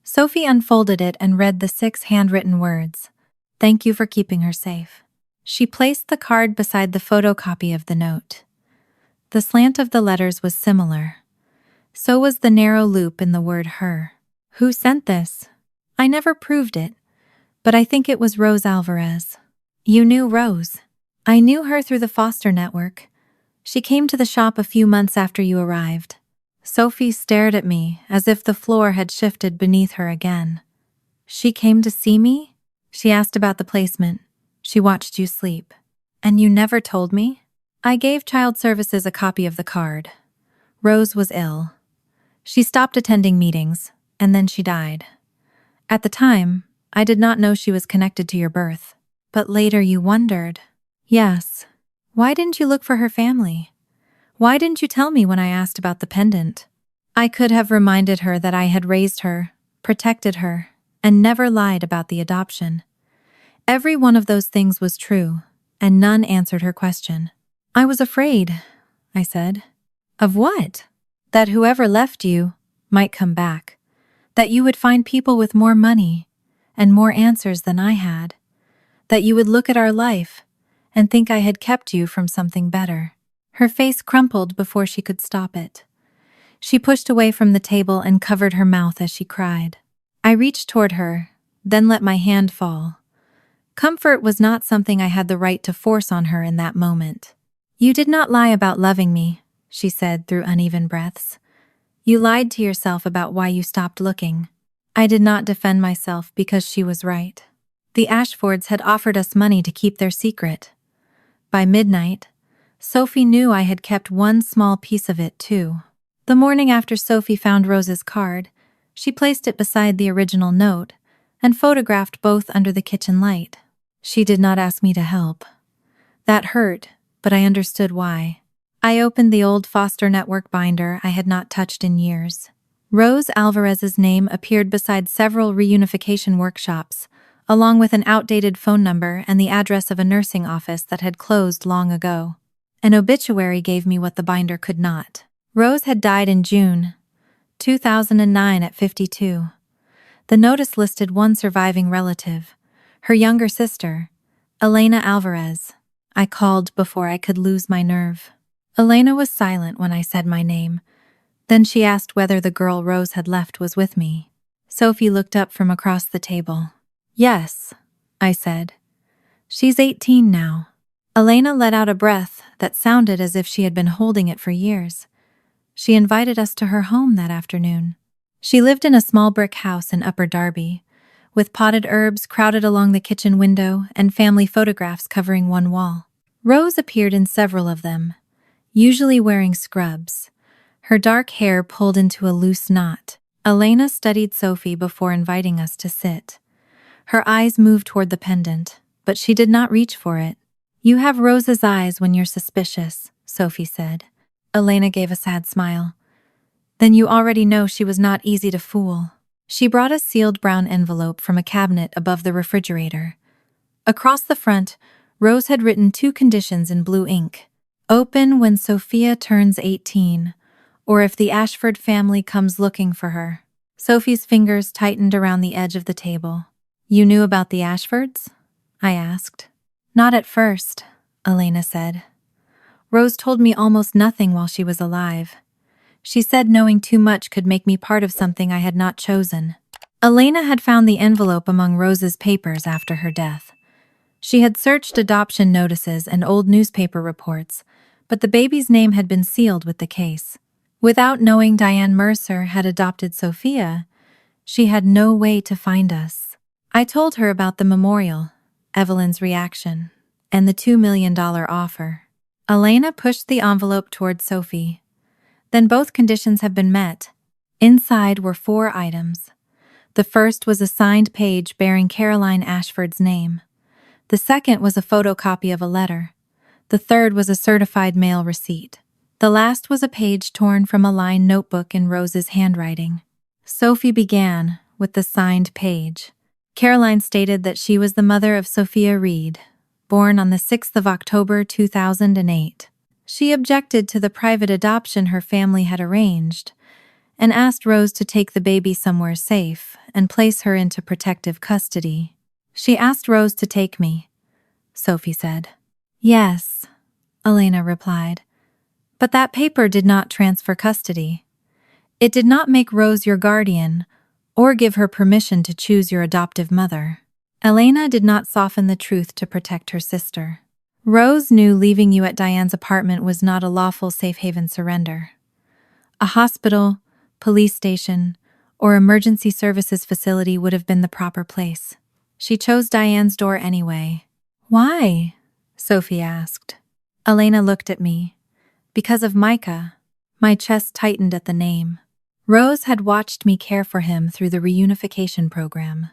Sophie unfolded it and read the 6 handwritten words. "Thank you for keeping her safe." She placed the card beside the photocopy of the note. The slant of the letters was similar. So was the narrow loop in the word her. Who sent this? I never proved it, but I think it was Rose Alvarez. You knew Rose. I knew her through the foster network. She came to the shop a few months after you arrived. Sophie stared at me as if the floor had shifted beneath her again. She came to see me? She asked about the placement. She watched you sleep. And you never told me? I gave Child Services a copy of the card. Rose was ill. She stopped attending meetings, and then she died. At the time, I did not know she was connected to your birth. But later you wondered. Yes. Why didn't you look for her family? Why didn't you tell me when I asked about the pendant? I could have reminded her that I had raised her, protected her, and never lied about the adoption. Every one of those things was true, and none answered her question. I was afraid, I said. Of what? That whoever left you might come back. That you would find people with more money and more answers than I had. That you would look at our life and think I had kept you from something better. Her face crumpled before she could stop it. She pushed away from the table and covered her mouth as she cried. I reached toward her, then let my hand fall. Comfort was not something I had the right to force on her in that moment. You did not lie about loving me, she said through uneven breaths. You lied to yourself about why you stopped looking. I did not defend myself because she was right. The Ashfords had offered us money to keep their secret. By midnight, Sophie knew I had kept one small piece of it too. The morning after Sophie found Rose's card, she placed it beside the original note and photographed both under the kitchen light. She did not ask me to help. That hurt, but I understood why. I opened the old foster network binder I had not touched in years. Rose Alvarez's name appeared beside several reunification workshops, along with an outdated phone number and the address of a nursing office that had closed long ago. An obituary gave me what the binder could not. Rose had died in June 2009 at 52. The notice listed one surviving relative, her younger sister, Elena Alvarez. I called before I could lose my nerve. Elena was silent when I said my name. Then she asked whether the girl Rose had left was with me. Sophie looked up from across the table. Yes, I said. She's 18 now. Elena let out a breath that sounded as if she had been holding it for years. She invited us to her home that afternoon. She lived in a small brick house in Upper Darby, with potted herbs crowded along the kitchen window and family photographs covering one wall. Rose appeared in several of them, usually wearing scrubs, her dark hair pulled into a loose knot. Elena studied Sophie before inviting us to sit. Her eyes moved toward the pendant, but she did not reach for it. You have Rose's eyes when you're suspicious, Sophie said. Elena gave a sad smile. Then you already know she was not easy to fool. She brought a sealed brown envelope from a cabinet above the refrigerator. Across the front, Rose had written 2 conditions in blue ink. Open when Sophia turns 18, or if the Ashford family comes looking for her. Sophie's fingers tightened around the edge of the table. You knew about the Ashfords? I asked. Not at first, Elena said. Rose told me almost nothing while she was alive. She said knowing too much could make me part of something I had not chosen. Elena had found the envelope among Rose's papers after her death. She had searched adoption notices and old newspaper reports, but the baby's name had been sealed with the case. Without knowing Diane Mercer had adopted Sophia, she had no way to find us. I told her about the memorial, Evelyn's reaction, and the $2 million offer. Elena pushed the envelope toward Sophie. Then both conditions have been met. Inside were 4 items. The first was a signed page bearing Caroline Ashford's name. The second was a photocopy of a letter. The third was a certified mail receipt. The last was a page torn from a lined notebook in Rose's handwriting. Sophie began with the signed page. Caroline stated that she was the mother of Sophia Reed, born on the 6th of October 2008. She objected to the private adoption her family had arranged and asked Rose to take the baby somewhere safe and place her into protective custody. She asked Rose to take me, Sophie said. Yes, Elena replied. But that paper did not transfer custody. It did not make Rose your guardian or give her permission to choose your adoptive mother. Elena did not soften the truth to protect her sister. Rose knew leaving you at Diane's apartment was not a lawful safe haven surrender. A hospital, police station, or emergency services facility would have been the proper place. She chose Diane's door anyway. Why? Sophie asked. Elena looked at me. Because of Micah. My chest tightened at the name. Rose had watched me care for him through the reunification program.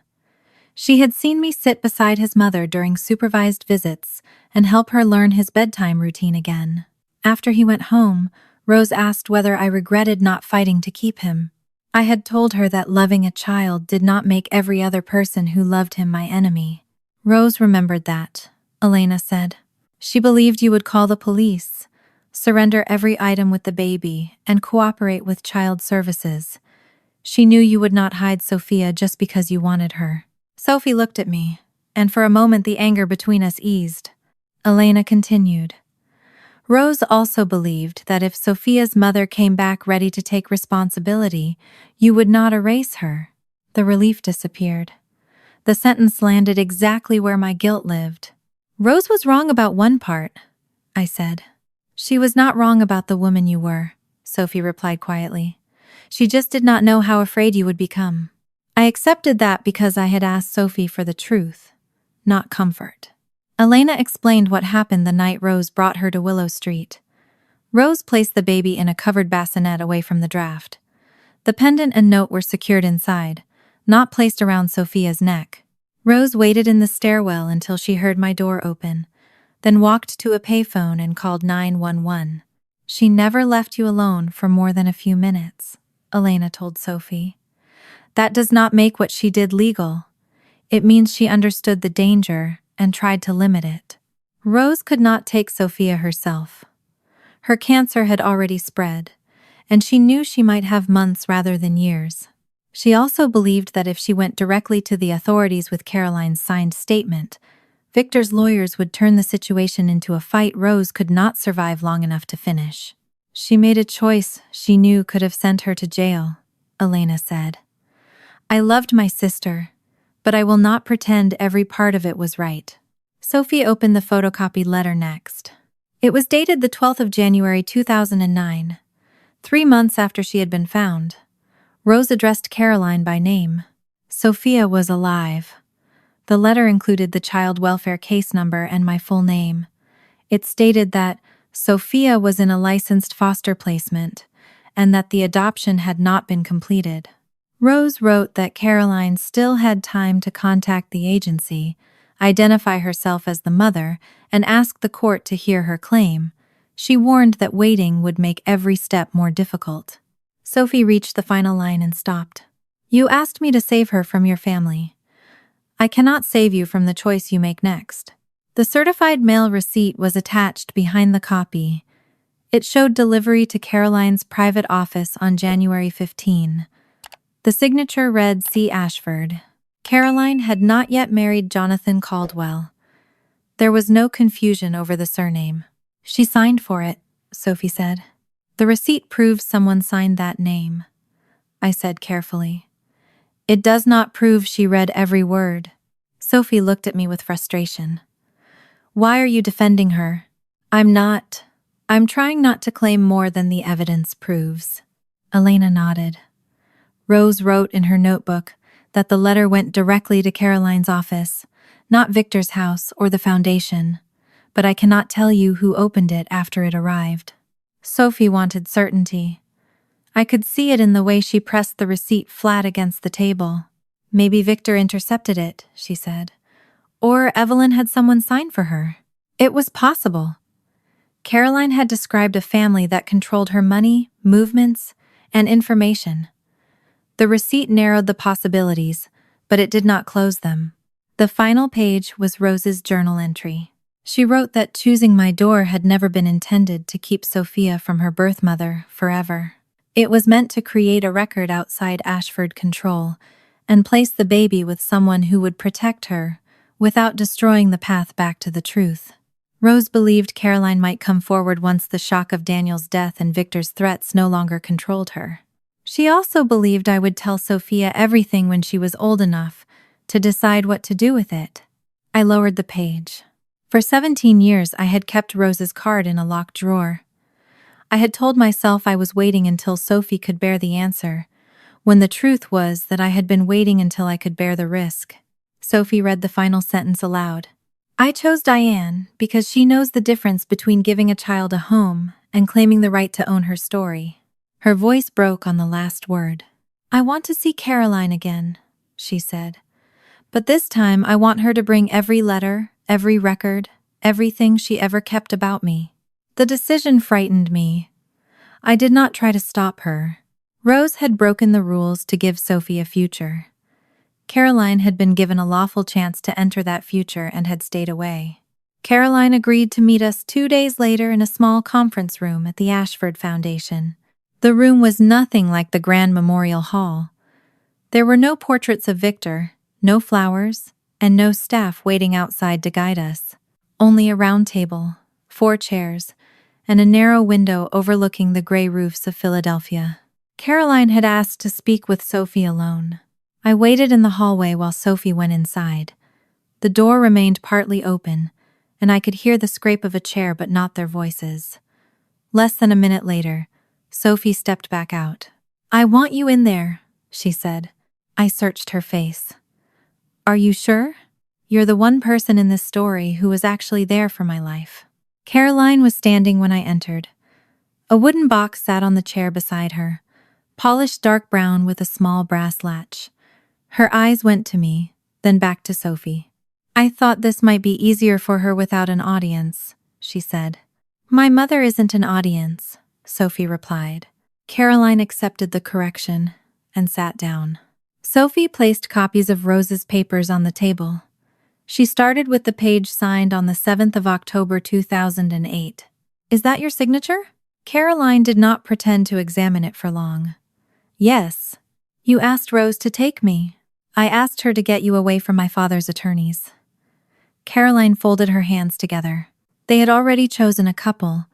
She had seen me sit beside his mother during supervised visits and help her learn his bedtime routine again. After he went home, Rose asked whether I regretted not fighting to keep him. I had told her that loving a child did not make every other person who loved him my enemy. Rose remembered that, Elena said. She believed you would call the police, surrender every item with the baby, and cooperate with child services. She knew you would not hide Sophia just because you wanted her. Sophie looked at me, and for a moment the anger between us eased. Elena continued. Rose also believed that if Sophia's mother came back ready to take responsibility, you would not erase her. The relief disappeared. The sentence landed exactly where my guilt lived. Rose was wrong about one part, I said. She was not wrong about the woman you were, Sophie replied quietly. She just did not know how afraid you would become. I accepted that because I had asked Sophie for the truth, not comfort. Elena explained what happened the night Rose brought her to Willow Street. Rose placed the baby in a covered bassinet away from the draft. The pendant and note were secured inside, not placed around Sophia's neck. Rose waited in the stairwell until she heard my door open, then walked to a payphone and called 911. She never left you alone for more than a few minutes, Elena told Sophie. That does not make what she did legal. It means she understood the danger and tried to limit it. Rose could not take Sophia herself. Her cancer had already spread, and she knew she might have months rather than years. She also believed that if she went directly to the authorities with Caroline's signed statement, Victor's lawyers would turn the situation into a fight Rose could not survive long enough to finish. She made a choice she knew could have sent her to jail, Elena said. I loved my sister, but I will not pretend every part of it was right. Sophie opened the photocopied letter next. It was dated the 12th of January 2009, 3 months after she had been found. Rose addressed Caroline by name. Sophia was alive. The letter included the child welfare case number and my full name. It stated that Sophia was in a licensed foster placement and that the adoption had not been completed. Rose wrote that Caroline still had time to contact the agency, identify herself as the mother, and ask the court to hear her claim. She warned that waiting would make every step more difficult. Sophie reached the final line and stopped. You asked me to save her from your family. I cannot save you from the choice you make next. The certified mail receipt was attached behind the copy. It showed delivery to Caroline's private office on January 15. The signature read C. Ashford. Caroline had not yet married Jonathan Caldwell. There was no confusion over the surname. She signed for it, Sophie said. The receipt proves someone signed that name, I said carefully. It does not prove she read every word. Sophie looked at me with frustration. Why are you defending her? I'm trying not to claim more than the evidence proves. Elena nodded. Rose wrote in her notebook that the letter went directly to Caroline's office, not Victor's house or the foundation, but I cannot tell you who opened it after it arrived. Sophie wanted certainty. I could see it in the way she pressed the receipt flat against the table. Maybe Victor intercepted it, she said. Or Evelyn had someone sign for her. It was possible. Caroline had described a family that controlled her money, movements, and information. The receipt narrowed the possibilities, but it did not close them. The final page was Rose's journal entry. She wrote that choosing my door had never been intended to keep Sophia from her birth mother forever. It was meant to create a record outside Ashford control and place the baby with someone who would protect her without destroying the path back to the truth. Rose believed Caroline might come forward once the shock of Daniel's death and Victor's threats no longer controlled her. She also believed I would tell Sophia everything when she was old enough to decide what to do with it. I lowered the page. For 17 years, I had kept Rose's card in a locked drawer. I had told myself I was waiting until Sophie could bear the answer, when the truth was that I had been waiting until I could bear the risk. Sophie read the final sentence aloud. I chose Diane because she knows the difference between giving a child a home and claiming the right to own her story. Her voice broke on the last word. I want to see Caroline again, she said. But this time I want her to bring every letter, every record, everything she ever kept about me. The decision frightened me. I did not try to stop her. Rose had broken the rules to give Sophie a future. Caroline had been given a lawful chance to enter that future and had stayed away. Caroline agreed to meet us 2 days later in a small conference room at the Ashford Foundation. The room was nothing like the grand memorial hall. There were no portraits of Victor, no flowers, and no staff waiting outside to guide us. Only a round table, 4 chairs, and a narrow window overlooking the gray roofs of Philadelphia. Caroline had asked to speak with Sophie alone. I waited in the hallway while Sophie went inside. The door remained partly open, and I could hear the scrape of a chair but not their voices. Less than a minute later, Sophie stepped back out. I want you in there, she said. I searched her face. Are you sure? You're the one person in this story who was actually there for my life. Caroline was standing when I entered. A wooden box sat on the chair beside her, polished dark brown with a small brass latch. Her eyes went to me, then back to Sophie. I thought this might be easier for her without an audience, she said. My mother isn't an audience, Sophie replied. Caroline accepted the correction and sat down. Sophie placed copies of Rose's papers on the table. She started with the page signed on the 7th of October 2008. Is that your signature? Caroline did not pretend to examine it for long. Yes. You asked Rose to take me. I asked her to get you away from my father's attorneys. Caroline folded her hands together. They had already chosen a couple.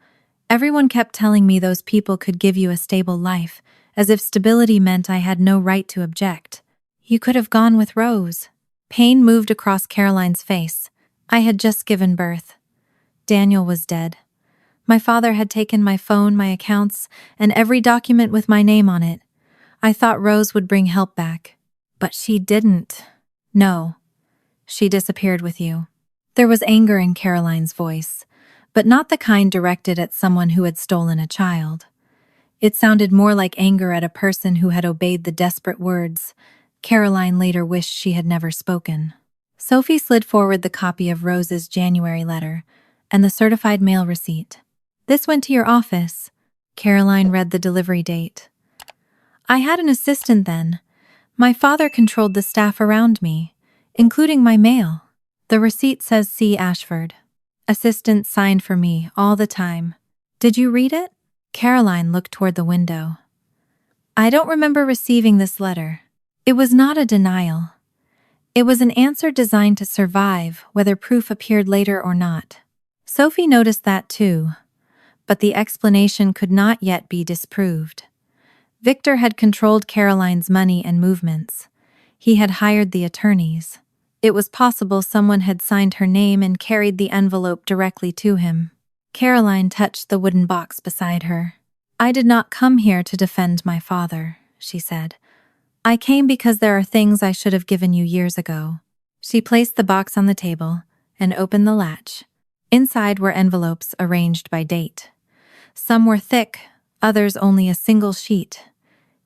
Everyone kept telling me those people could give you a stable life, as if stability meant I had no right to object. You could have gone with Rose. Pain moved across Caroline's face. I had just given birth. Daniel was dead. My father had taken my phone, my accounts, and every document with my name on it. I thought Rose would bring help back. But she didn't. No. She disappeared with you. There was anger in Caroline's voice, but not the kind directed at someone who had stolen a child. It sounded more like anger at a person who had obeyed the desperate words Caroline later wished she had never spoken. Sophie slid forward the copy of Rose's January letter and the certified mail receipt. This went to your office. Caroline read the delivery date. I had an assistant then. My father controlled the staff around me, including my mail. The receipt says C. Ashford. Assistant signed for me all the time. Did you read it? Caroline looked toward the window. I don't remember receiving this letter. It was not a denial. It was an answer designed to survive, whether proof appeared later or not. Sophie noticed that too, but the explanation could not yet be disproved. Victor had controlled Caroline's money and movements. He had hired the attorneys. It was possible someone had signed her name and carried the envelope directly to him. Caroline touched the wooden box beside her. I did not come here to defend my father, she said. I came because there are things I should have given you years ago. She placed the box on the table and opened the latch. Inside were envelopes arranged by date. Some were thick, others only a single sheet.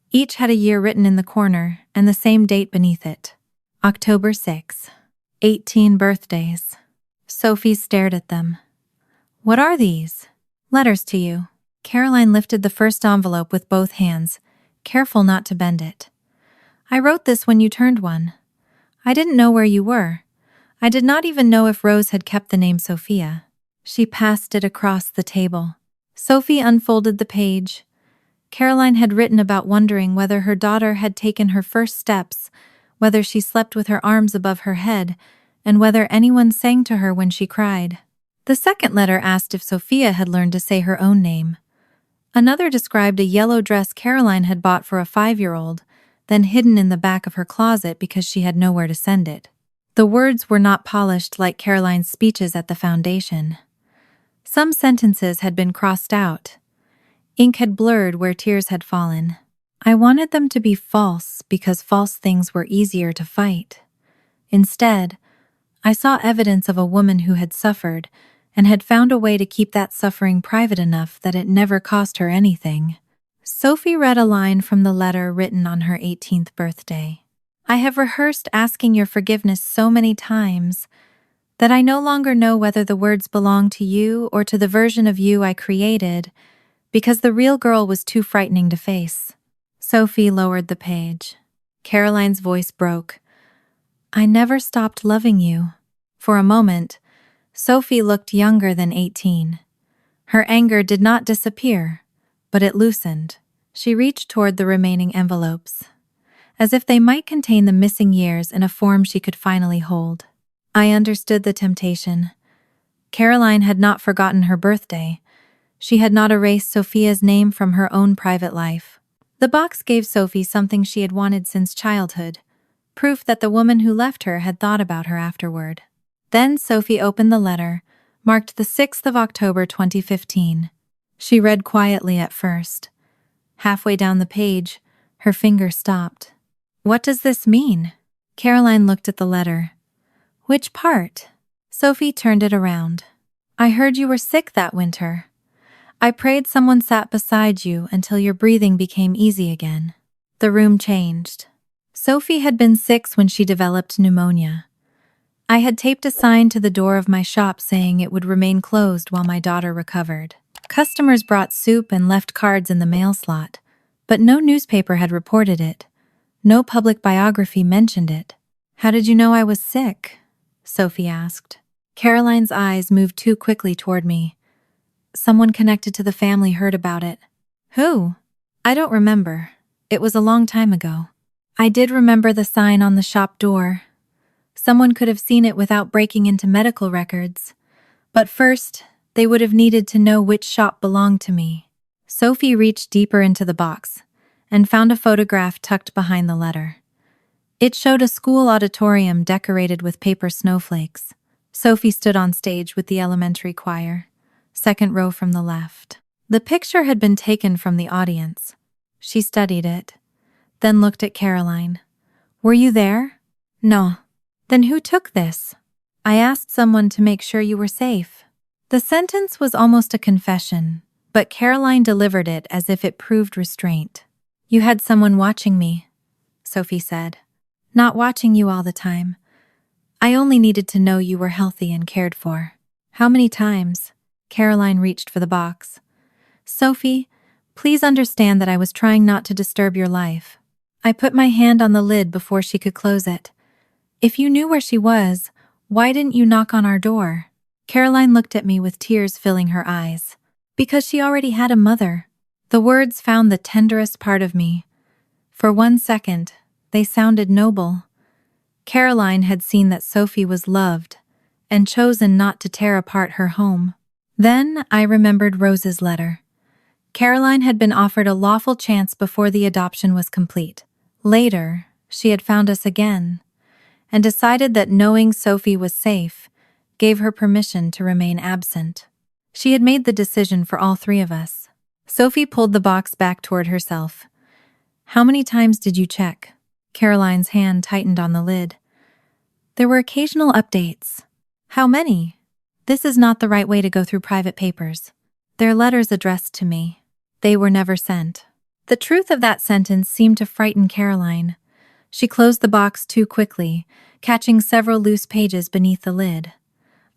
Each had a year written in the corner and the same date beneath it. October 6. 18 birthdays. Sophie stared at them. What are these? Letters to you. Caroline lifted the first envelope with both hands, careful not to bend it. I wrote this when you turned 1. I didn't know where you were. I did not even know if Rose had kept the name Sophia. She passed it across the table. Sophie unfolded the page. Caroline had written about wondering whether her daughter had taken her first steps, whether she slept with her arms above her head, and whether anyone sang to her when she cried. The second letter asked if Sophia had learned to say her own name. Another described a yellow dress Caroline had bought for a 5-year-old, then hidden in the back of her closet because she had nowhere to send it. The words were not polished like Caroline's speeches at the foundation. Some sentences had been crossed out. Ink had blurred where tears had fallen. I wanted them to be false because false things were easier to fight. Instead, I saw evidence of a woman who had suffered and had found a way to keep that suffering private enough that it never cost her anything. Sophie read a line from the letter written on her 18th birthday. I have rehearsed asking your forgiveness so many times that I no longer know whether the words belong to you or to the version of you I created, because the real girl was too frightening to face. Sophie lowered the page. Caroline's voice broke. I never stopped loving you. For a moment, Sophie looked younger than 18. Her anger did not disappear, but it loosened. She reached toward the remaining envelopes, as if they might contain the missing years in a form she could finally hold. I understood the temptation. Caroline had not forgotten her birthday. She had not erased Sophia's name from her own private life. The box gave Sophie something she had wanted since childhood, proof that the woman who left her had thought about her afterward. Then Sophie opened the letter, marked the 6th of October 2015. She read quietly at first. Halfway down the page, her finger stopped. What does this mean? Caroline looked at the letter. Which part? Sophie turned it around. I heard you were sick that winter. I prayed someone sat beside you until your breathing became easy again. The room changed. Sophie had been 6 when she developed pneumonia. I had taped a sign to the door of my shop saying it would remain closed while my daughter recovered. Customers brought soup and left cards in the mail slot, but no newspaper had reported it. No public biography mentioned it. How did you know I was sick? Sophie asked. Caroline's eyes moved too quickly toward me. Someone connected to the family heard about it. Who? I don't remember. It was a long time ago. I did remember the sign on the shop door. Someone could have seen it without breaking into medical records. But first, they would have needed to know which shop belonged to me. Sophie reached deeper into the box and found a photograph tucked behind the letter. It showed a school auditorium decorated with paper snowflakes. Sophie stood on stage with the elementary choir, 2nd row from the left. The picture had been taken from the audience. She studied it, then looked at Caroline. Were you there? No. Then who took this? I asked someone to make sure you were safe. The sentence was almost a confession, but Caroline delivered it as if it proved restraint. You had someone watching me, Sophie said. Not watching you all the time. I only needed to know you were healthy and cared for. How many times? Caroline reached for the box. Sophie, please understand that I was trying not to disturb your life. I put my hand on the lid before she could close it. If you knew where she was, why didn't you knock on our door? Caroline looked at me with tears filling her eyes. Because she already had a mother. The words found the tenderest part of me. For 1 second, they sounded noble. Caroline had seen that Sophie was loved and chosen not to tear apart her home. Then I remembered Rose's letter. Caroline had been offered a lawful chance before the adoption was complete. Later, she had found us again and decided that knowing Sophie was safe gave her permission to remain absent. She had made the decision for all 3 of us. Sophie pulled the box back toward herself. How many times did you check? Caroline's hand tightened on the lid. There were occasional updates. How many? This is not the right way to go through private papers. They're letters addressed to me. They were never sent. The truth of that sentence seemed to frighten Caroline. She closed the box too quickly, catching several loose pages beneath the lid.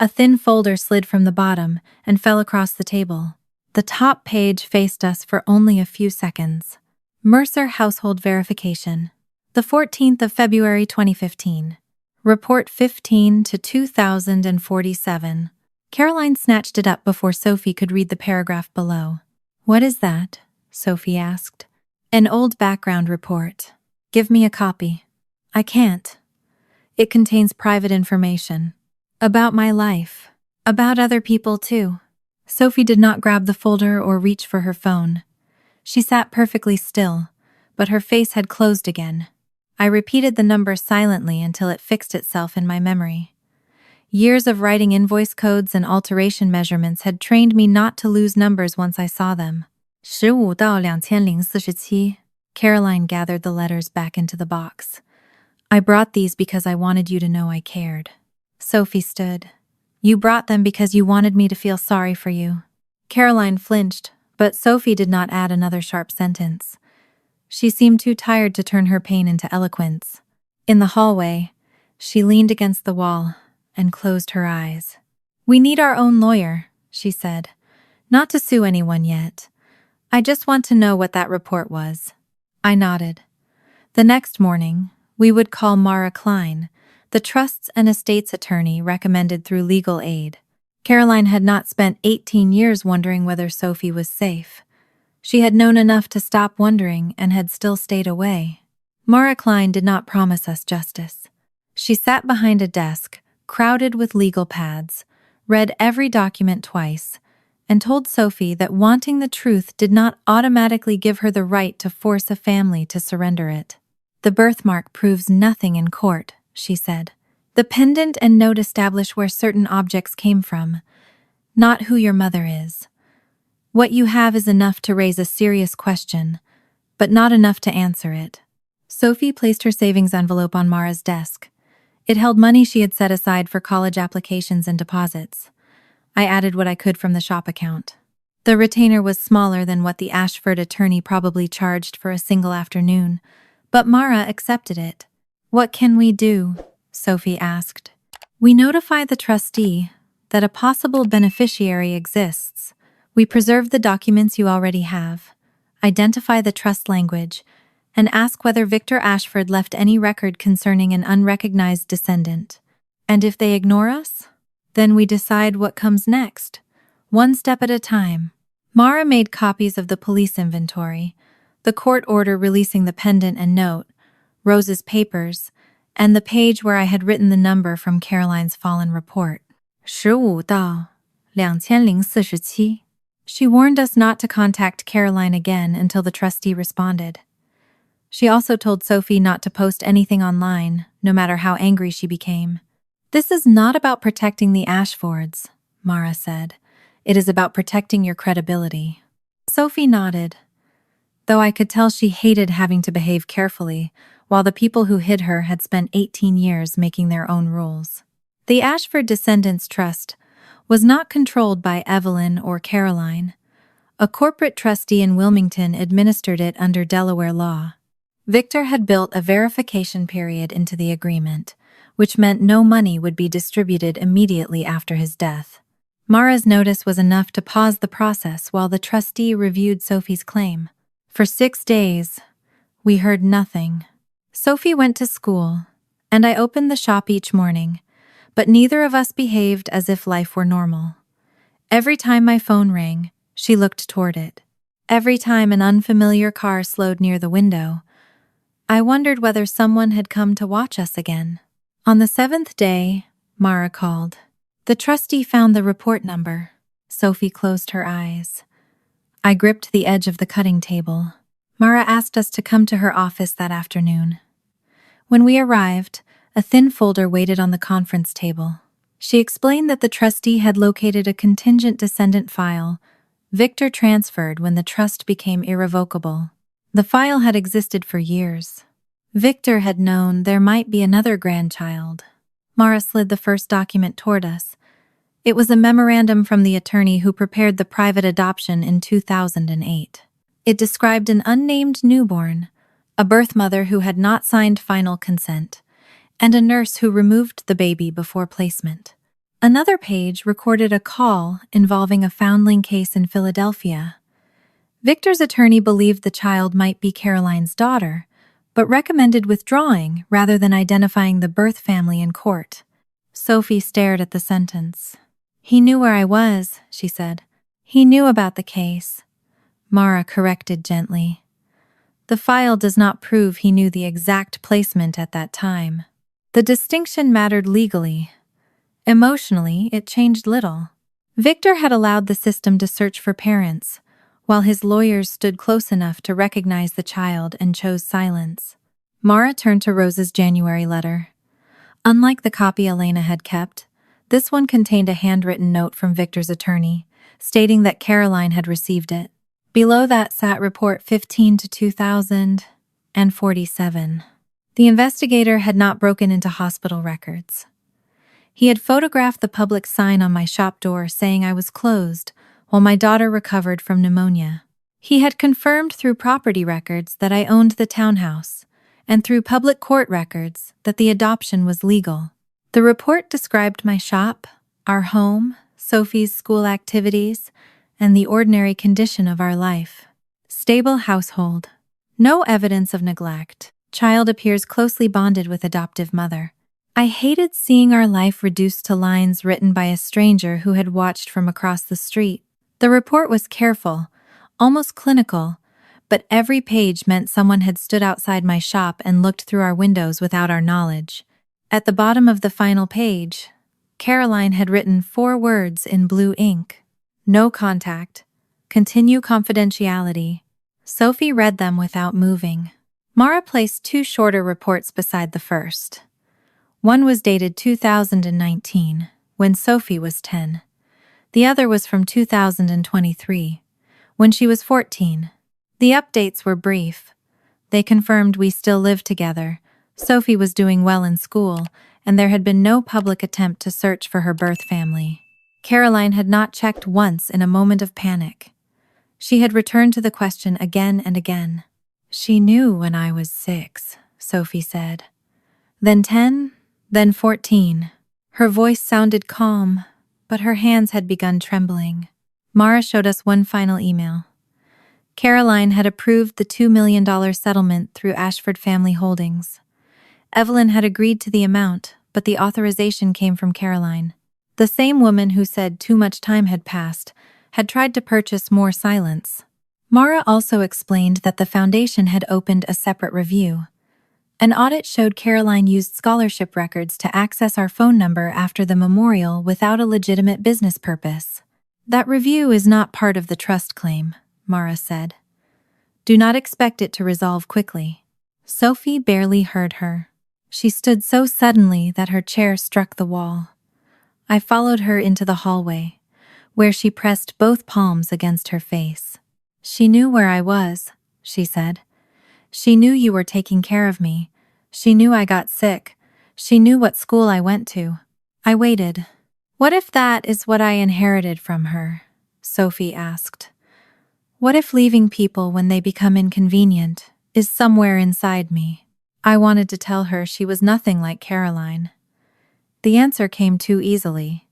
A thin folder slid from the bottom and fell across the table. The top page faced us for only a few seconds. Mercer Household Verification. The 14th of February 2015. Report 15 to 2047. Caroline snatched it up before Sophie could read the paragraph below. What is that? Sophie asked. An old background report. Give me a copy. I can't. It contains private information. About my life. About other people too. Sophie did not grab the folder or reach for her phone. She sat perfectly still, but her face had closed again. I repeated the number silently until it fixed itself in my memory. Years of writing invoice codes and alteration measurements had trained me not to lose numbers once I saw them. 15到2047. Caroline gathered the letters back into the box. I brought these because I wanted you to know I cared. Sophie stood. You brought them because you wanted me to feel sorry for you. Caroline flinched, but Sophie did not add another sharp sentence. She seemed too tired to turn her pain into eloquence. In the hallway, she leaned against the wall and closed her eyes. We need our own lawyer, she said. Not to sue anyone yet. I just want to know what that report was. I nodded. The next morning, we would call Mara Klein, the trusts and estates attorney recommended through legal aid. Caroline had not spent 18 years wondering whether Sophie was safe. She had known enough to stop wondering and had still stayed away. Mara Klein did not promise us justice. She sat behind a desk, crowded with legal pads, read every document twice, and told Sophie that wanting the truth did not automatically give her the right to force a family to surrender it. The birthmark proves nothing in court, she said. The pendant and note establish where certain objects came from, not who your mother is. What you have is enough to raise a serious question, but not enough to answer it. Sophie placed her savings envelope on Mara's desk. It held money she had set aside for college applications and deposits. I added what I could from the shop account. The retainer was smaller than what the Ashford attorney probably charged for a single afternoon, but Mara accepted it. What can we do? Sophie asked. We notify the trustee that a possible beneficiary exists. We preserve the documents you already have, identify the trust language, and ask whether Victor Ashford left any record concerning an unrecognized descendant. And if they ignore us, then we decide what comes next, one step at a time. Mara made copies of the police inventory, the court order releasing the pendant and note, Rose's papers, and the page where I had written the number from Caroline's fallen report. 15到2047. She warned us not to contact Caroline again until the trustee responded. She also told Sophie not to post anything online, no matter how angry she became. This is not about protecting the Ashfords, Mara said. It is about protecting your credibility. Sophie nodded, though I could tell she hated having to behave carefully, while the people who hid her had spent 18 years making their own rules. The Ashford Descendants Trust was not controlled by Evelyn or Caroline. A corporate trustee in Wilmington administered it under Delaware law. Victor had built a verification period into the agreement, which meant no money would be distributed immediately after his death. Mara's notice was enough to pause the process while the trustee reviewed Sophie's claim. For 6 days, we heard nothing. Sophie went to school, and I opened the shop each morning, but neither of us behaved as if life were normal. Every time my phone rang, she looked toward it. Every time an unfamiliar car slowed near the window, I wondered whether someone had come to watch us again. On the 7th day, Mara called. The trustee found the report number. Sophie closed her eyes. I gripped the edge of the cutting table. Mara asked us to come to her office that afternoon. When we arrived, a thin folder waited on the conference table. She explained that the trustee had located a contingent descendant file, Victor transferred when the trust became irrevocable. The file had existed for years. Victor had known there might be another grandchild. Mara slid the first document toward us. It was a memorandum from the attorney who prepared the private adoption in 2008. It described an unnamed newborn, a birth mother who had not signed final consent, and a nurse who removed the baby before placement. Another page recorded a call involving a foundling case in Philadelphia. Victor's attorney believed the child might be Caroline's daughter, but recommended withdrawing rather than identifying the birth family in court. Sophie stared at the sentence. "He knew where I was," she said. "He knew about the case," Mara corrected gently. "The file does not prove he knew the exact placement at that time." The distinction mattered legally. Emotionally, it changed little. Victor had allowed the system to search for parents, while his lawyers stood close enough to recognize the child and chose silence. Mara turned to Rose's January letter. Unlike the copy Elena had kept, this one contained a handwritten note from Victor's attorney, stating that Caroline had received it. Below that sat Report 15 to 2047. The investigator had not broken into hospital records. He had photographed the public sign on my shop door saying I was closed while my daughter recovered from pneumonia. He had confirmed through property records that I owned the townhouse, and through public court records that the adoption was legal. The report described my shop, our home, Sophie's school activities, and the ordinary condition of our life. Stable household. No evidence of neglect. Child appears closely bonded with adoptive mother. I hated seeing our life reduced to lines written by a stranger who had watched from across the street. The report was careful, almost clinical, but every page meant someone had stood outside my shop and looked through our windows without our knowledge. At the bottom of the final page, Caroline had written 4 words in blue ink. No contact. Continue confidentiality. Sophie read them without moving. Mara placed 2 shorter reports beside the first. One was dated 2019, when Sophie was 10. The other was from 2023, when she was 14. The updates were brief. They confirmed we still lived together, Sophie was doing well in school, and there had been no public attempt to search for her birth family. Caroline had not checked once in a moment of panic. She had returned to the question again and again. "She knew when I was 6, Sophie said. Then 10, then 14. Her voice sounded calm, but her hands had begun trembling. Mara showed us one final email. Caroline had approved the $2 million settlement through Ashford Family Holdings. Evelyn had agreed to the amount, but the authorization came from Caroline. The same woman who said too much time had passed had tried to purchase more silence. Mara also explained that the foundation had opened a separate review. An audit showed Caroline used scholarship records to access our phone number after the memorial without a legitimate business purpose. That review is not part of the trust claim, Mara said. Do not expect it to resolve quickly. Sophie barely heard her. She stood so suddenly that her chair struck the wall. I followed her into the hallway, where she pressed both palms against her face. She knew where I was, she said. She knew you were taking care of me. She knew I got sick. She knew what school I went to. I waited. What if that is what I inherited from her? Sophie asked. What if leaving people when they become inconvenient is somewhere inside me? I wanted to tell her she was nothing like Caroline. The answer came too easily,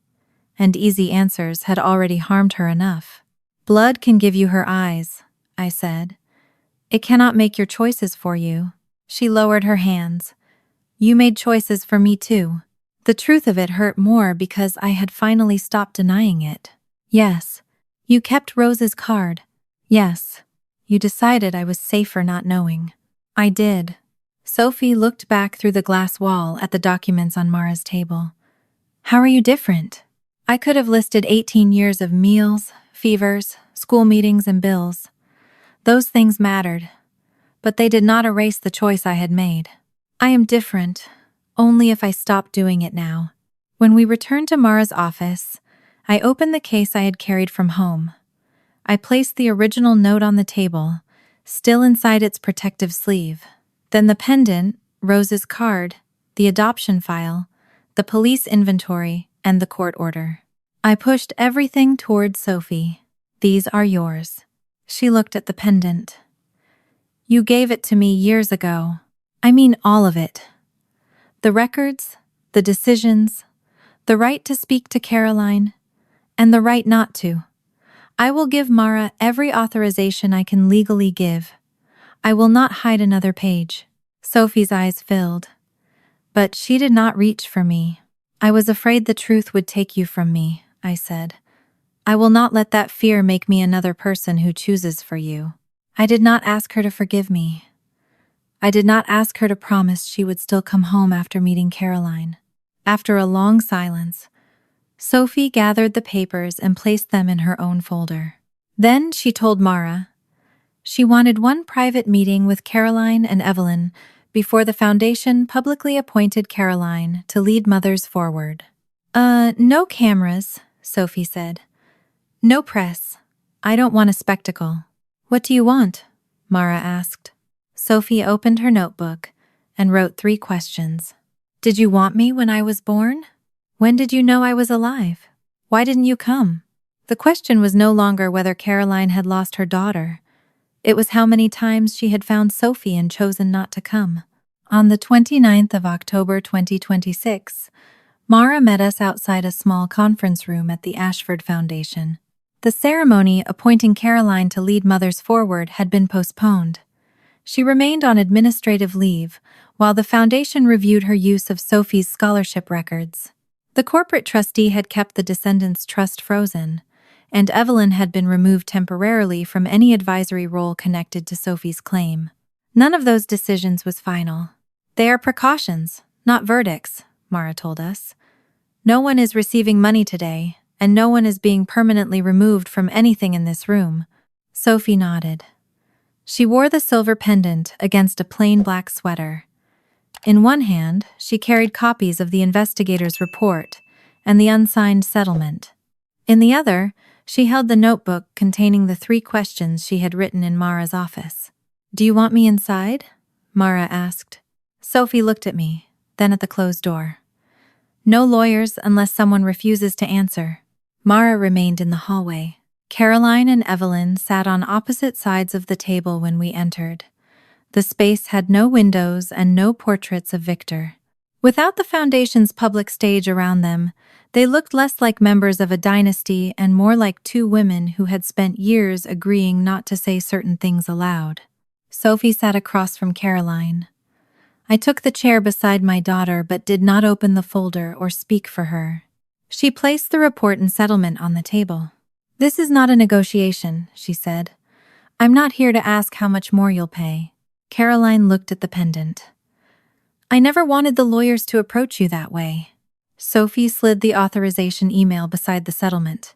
and easy answers had already harmed her enough. Blood can give you her eyes, I said. It cannot make your choices for you. She lowered her hands. You made choices for me too. The truth of it hurt more because I had finally stopped denying it. Yes, you kept Rose's card. Yes, you decided I was safer not knowing. I did. Sophie looked back through the glass wall at the documents on Mara's table. How are you different? I could have listed 18 years of meals, fevers, school meetings, and bills. Those things mattered, but they did not erase the choice I had made. I am different, only if I stop doing it now. When we returned to Mara's office, I opened the case I had carried from home. I placed the original note on the table, still inside its protective sleeve. Then the pendant, Rose's card, the adoption file, the police inventory, and the court order. I pushed everything toward Sophie. These are yours. She looked at the pendant. You gave it to me years ago. I mean all of it. The records, the decisions, the right to speak to Caroline, and the right not to. I will give Mara every authorization I can legally give. I will not hide another page. Sophie's eyes filled. But she did not reach for me. I was afraid the truth would take you from me, I said. I will not let that fear make me another person who chooses for you. I did not ask her to forgive me. I did not ask her to promise she would still come home after meeting Caroline. After a long silence, Sophie gathered the papers and placed them in her own folder. Then she told Mara she wanted one private meeting with Caroline and Evelyn before the foundation publicly appointed Caroline to lead Mothers Forward. No cameras, Sophie said. No press. I don't want a spectacle. What do you want? Mara asked. Sophie opened her notebook and wrote 3 questions. Did you want me when I was born? When did you know I was alive? Why didn't you come? The question was no longer whether Caroline had lost her daughter. It was how many times she had found Sophie and chosen not to come. On the 29th of October 2026, Mara met us outside a small conference room at the Ashford Foundation. The ceremony appointing Caroline to lead Mothers Forward had been postponed. She remained on administrative leave while the foundation reviewed her use of Sophie's scholarship records. The corporate trustee had kept the Descendants Trust frozen, and Evelyn had been removed temporarily from any advisory role connected to Sophie's claim. None of those decisions was final. They are precautions, not verdicts, Mara told us. No one is receiving money today, and no one is being permanently removed from anything in this room. Sophie nodded. She wore the silver pendant against a plain black sweater. In one hand, she carried copies of the investigator's report and the unsigned settlement. In the other, she held the notebook containing the 3 questions she had written in Mara's office. Do you want me inside? Mara asked. Sophie looked at me, then at the closed door. No lawyers unless someone refuses to answer. Mara remained in the hallway. Caroline and Evelyn sat on opposite sides of the table when we entered. The space had no windows and no portraits of Victor. Without the foundation's public stage around them, they looked less like members of a dynasty and more like 2 women who had spent years agreeing not to say certain things aloud. Sophie sat across from Caroline. I took the chair beside my daughter but did not open the folder or speak for her. She placed the report and settlement on the table. This is not a negotiation, she said. I'm not here to ask how much more you'll pay. Caroline looked at the pendant. I never wanted the lawyers to approach you that way. Sophie slid the authorization email beside the settlement.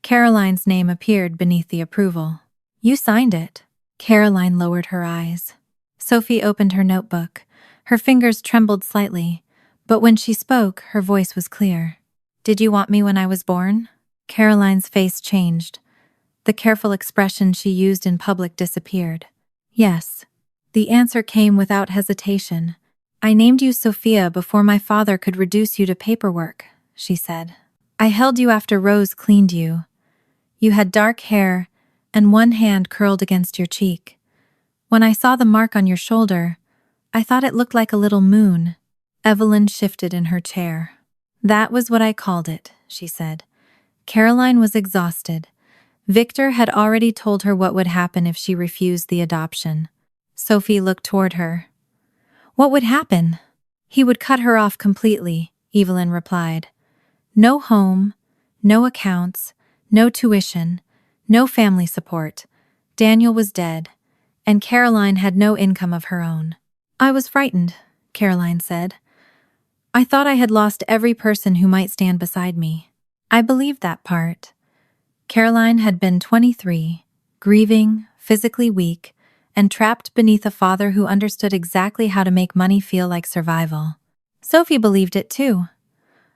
Caroline's name appeared beneath the approval. You signed it. Caroline lowered her eyes. Sophie opened her notebook. Her fingers trembled slightly, but when she spoke, her voice was clear. Did you want me when I was born? Caroline's face changed. The careful expression she used in public disappeared. Yes. The answer came without hesitation. I named you Sophia before my father could reduce you to paperwork, she said. I held you after Rose cleaned you. You had dark hair, and one hand curled against your cheek. When I saw the mark on your shoulder, I thought it looked like a little moon. Evelyn shifted in her chair. That was what I called it, she said. Caroline was exhausted. Victor had already told her what would happen if she refused the adoption. Sophie looked toward her. What would happen? He would cut her off completely, Evelyn replied. No home, no accounts, no tuition, no family support. Daniel was dead, and Caroline had no income of her own. I was frightened, Caroline said. I thought I had lost every person who might stand beside me. I believed that part. Caroline had been 23, grieving, physically weak, and trapped beneath a father who understood exactly how to make money feel like survival. Sophie believed it too.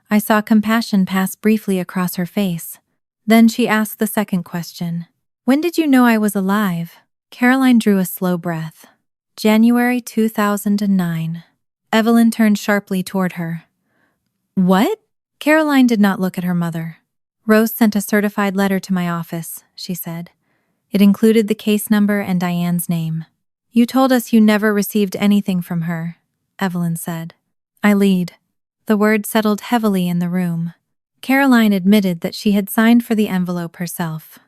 I saw compassion pass briefly across her face. Then she asked the second question. When did you know I was alive? Caroline drew a slow breath. January 2009. Evelyn turned sharply toward her. What? Caroline did not look at her mother. Rose sent a certified letter to my office, she said. It included the case number and Diane's name. You told us you never received anything from her, Evelyn said. I lied. The word settled heavily in the room. Caroline admitted that she had signed for the envelope herself.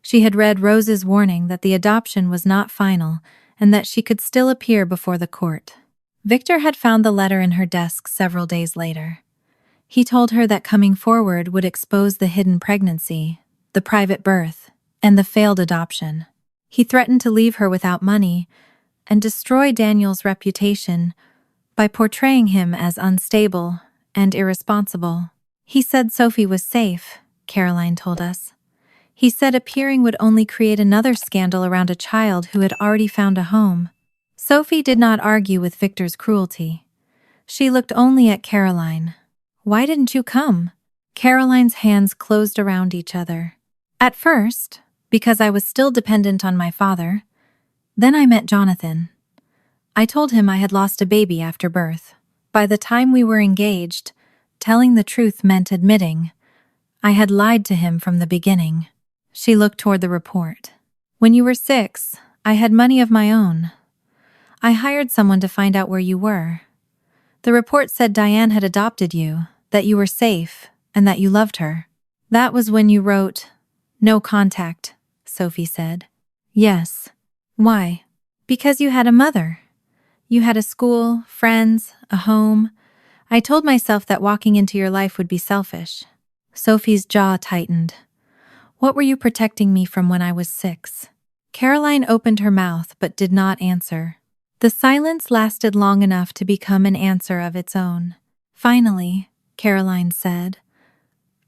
She had read Rose's warning that the adoption was not final and that she could still appear before the court. Victor had found the letter in her desk several days later. He told her that coming forward would expose the hidden pregnancy, the private birth, and the failed adoption. He threatened to leave her without money and destroy Daniel's reputation by portraying him as unstable and irresponsible. He said Sophie was safe, Caroline told us. He said appearing would only create another scandal around a child who had already found a home. Sophie did not argue with Victor's cruelty. She looked only at Caroline. "Why didn't you come?" Caroline's hands closed around each other. "At first, because I was still dependent on my father. Then I met Jonathan. I told him I had lost a baby after birth. By the time we were engaged, telling the truth meant admitting I had lied to him from the beginning." She looked toward the report. "When you were 6, I had money of my own. I hired someone to find out where you were. The report said Diane had adopted you, that you were safe, and that you loved her. That was when you wrote, 'No contact,'" Sophie said. "Yes. Why?" "Because you had a mother. You had a school, friends, a home. I told myself that walking into your life would be selfish." Sophie's jaw tightened. "What were you protecting me from when I was 6? Caroline opened her mouth but did not answer. The silence lasted long enough to become an answer of its own. Finally, Caroline said,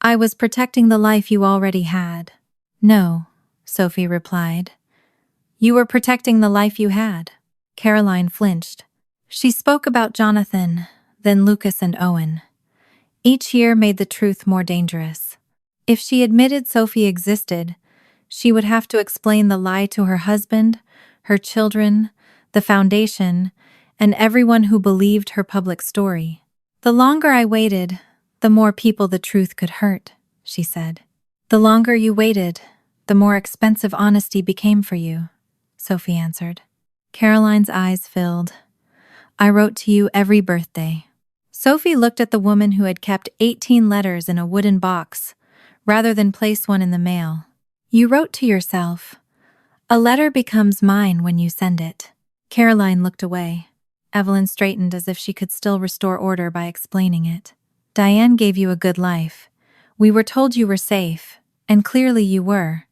"I was protecting the life you already had." "No," Sophie replied. "You were protecting the life you had." Caroline flinched. She spoke about Jonathan, then Lucas and Owen. Each year made the truth more dangerous. If she admitted Sophie existed, she would have to explain the lie to her husband, her children, the foundation, and everyone who believed her public story. "The longer I waited, the more people the truth could hurt," she said. "The longer you waited, the more expensive honesty became for you," Sophie answered. Caroline's eyes filled. "I wrote to you every birthday." Sophie looked at the woman who had kept 18 letters in a wooden box, rather than place one in the mail. "You wrote to yourself. A letter becomes mine when you send it." Caroline looked away. Evelyn straightened as if she could still restore order by explaining it. "Diane gave you a good life. We were told you were safe, and clearly you were.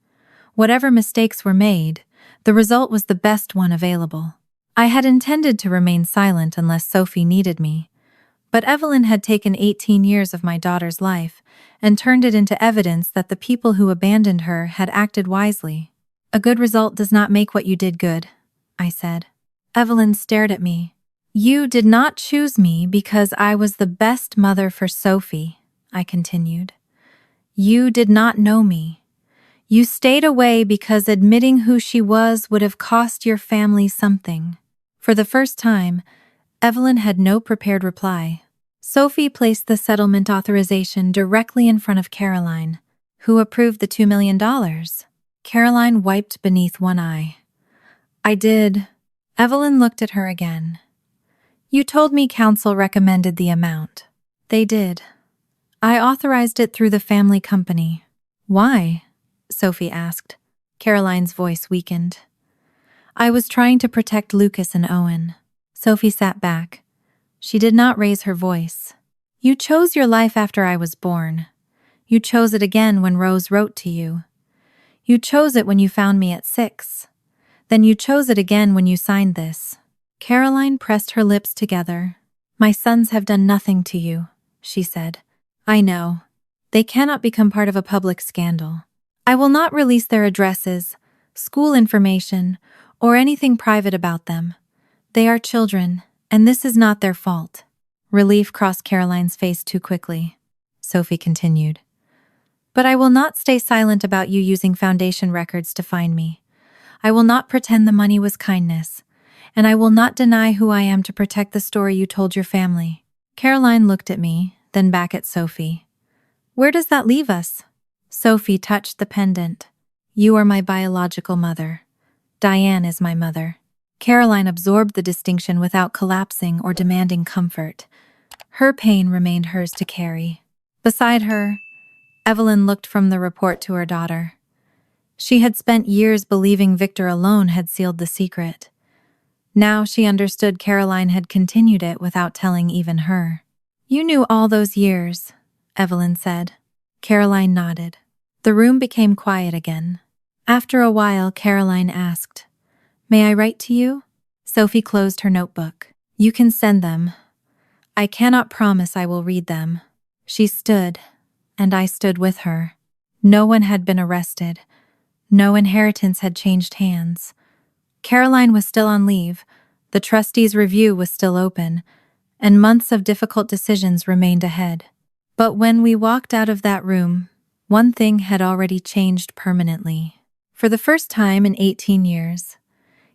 Whatever mistakes were made, the result was the best one available. I had intended to remain silent unless Sophie needed me, but Evelyn had taken 18 years of my daughter's life and turned it into evidence that the people who abandoned her had acted wisely. A good result does not make what you did good," I said. Evelyn stared at me. "You did not choose me because I was the best mother for Sophie," I continued. "You did not know me. You stayed away because admitting who she was would have cost your family something." For the first time, Evelyn had no prepared reply. Sophie placed the settlement authorization directly in front of Caroline, who approved the $2 million. Caroline wiped beneath one eye. "I did." Evelyn looked at her again. "You told me council recommended the amount." "They did. I authorized it through the family company." "Why?" Sophie asked. Caroline's voice weakened. "I was trying to protect Lucas and Owen." Sophie sat back. She did not raise her voice. "You chose your life after I was born. You chose it again when Rose wrote to you. You chose it when you found me at 6. Then you chose it again when you signed this." Caroline pressed her lips together. "My sons have done nothing to you," she said. "I know. They cannot become part of a public scandal. I will not release their addresses, school information, or anything private about them. They are children, and this is not their fault." Relief crossed Caroline's face too quickly. Sophie continued. "But I will not stay silent about you using foundation records to find me. I will not pretend the money was kindness, and I will not deny who I am to protect the story you told your family." Caroline looked at me, then back at Sophie. "Where does that leave us?" Sophie touched the pendant. "You are my biological mother. Diane is my mother." Caroline absorbed the distinction without collapsing or demanding comfort. Her pain remained hers to carry. Beside her, Evelyn looked from the report to her daughter. She had spent years believing Victor alone had sealed the secret. Now she understood Caroline had continued it without telling even her. "You knew all those years," Evelyn said. Caroline nodded. The room became quiet again. After a while, Caroline asked, "May I write to you?" Sophie closed her notebook. "You can send them. I cannot promise I will read them." She stood, and I stood with her. No one had been arrested. No inheritance had changed hands. Caroline was still on leave, the trustees' review was still open, and months of difficult decisions remained ahead. But when we walked out of that room, one thing had already changed permanently. For the first time in 18 years,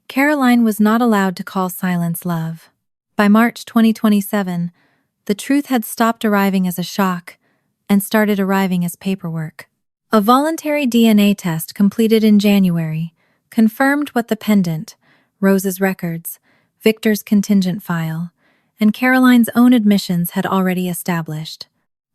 Caroline was not allowed to call silence love. By March 2027, the truth had stopped arriving as a shock and started arriving as paperwork. A voluntary DNA test completed in January confirmed what the pendant, Rose's records, Victor's contingent file, and Caroline's own admissions had already established.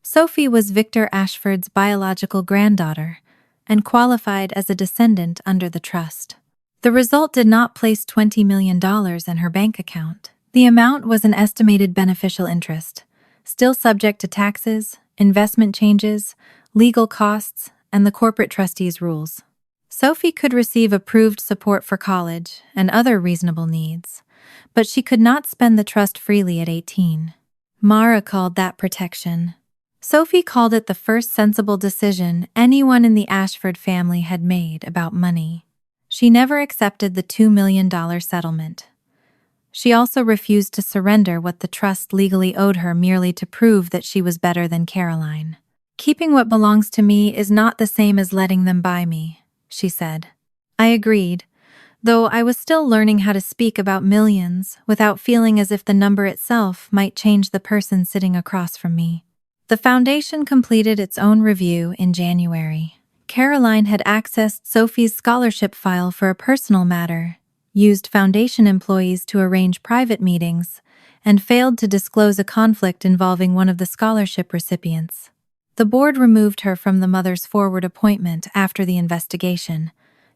Sophie was Victor Ashford's biological granddaughter and qualified as a descendant under the trust. The result did not place $20 million in her bank account. The amount was an estimated beneficial interest, still subject to taxes, investment changes, legal costs, and the corporate trustees' rules. Sophie could receive approved support for college and other reasonable needs, but she could not spend the trust freely at 18. Mara called that protection. Sophie called it the first sensible decision anyone in the Ashford family had made about money. She never accepted the $2 million settlement. She also refused to surrender what the trust legally owed her merely to prove that she was better than Caroline. "Keeping what belongs to me is not the same as letting them buy me," she said. I agreed, though I was still learning how to speak about millions without feeling as if the number itself might change the person sitting across from me. The foundation completed its own review in January. Caroline had accessed Sophie's scholarship file for a personal matter, used foundation employees to arrange private meetings, and failed to disclose a conflict involving one of the scholarship recipients. The board removed her from the mother's forward appointment after the investigation,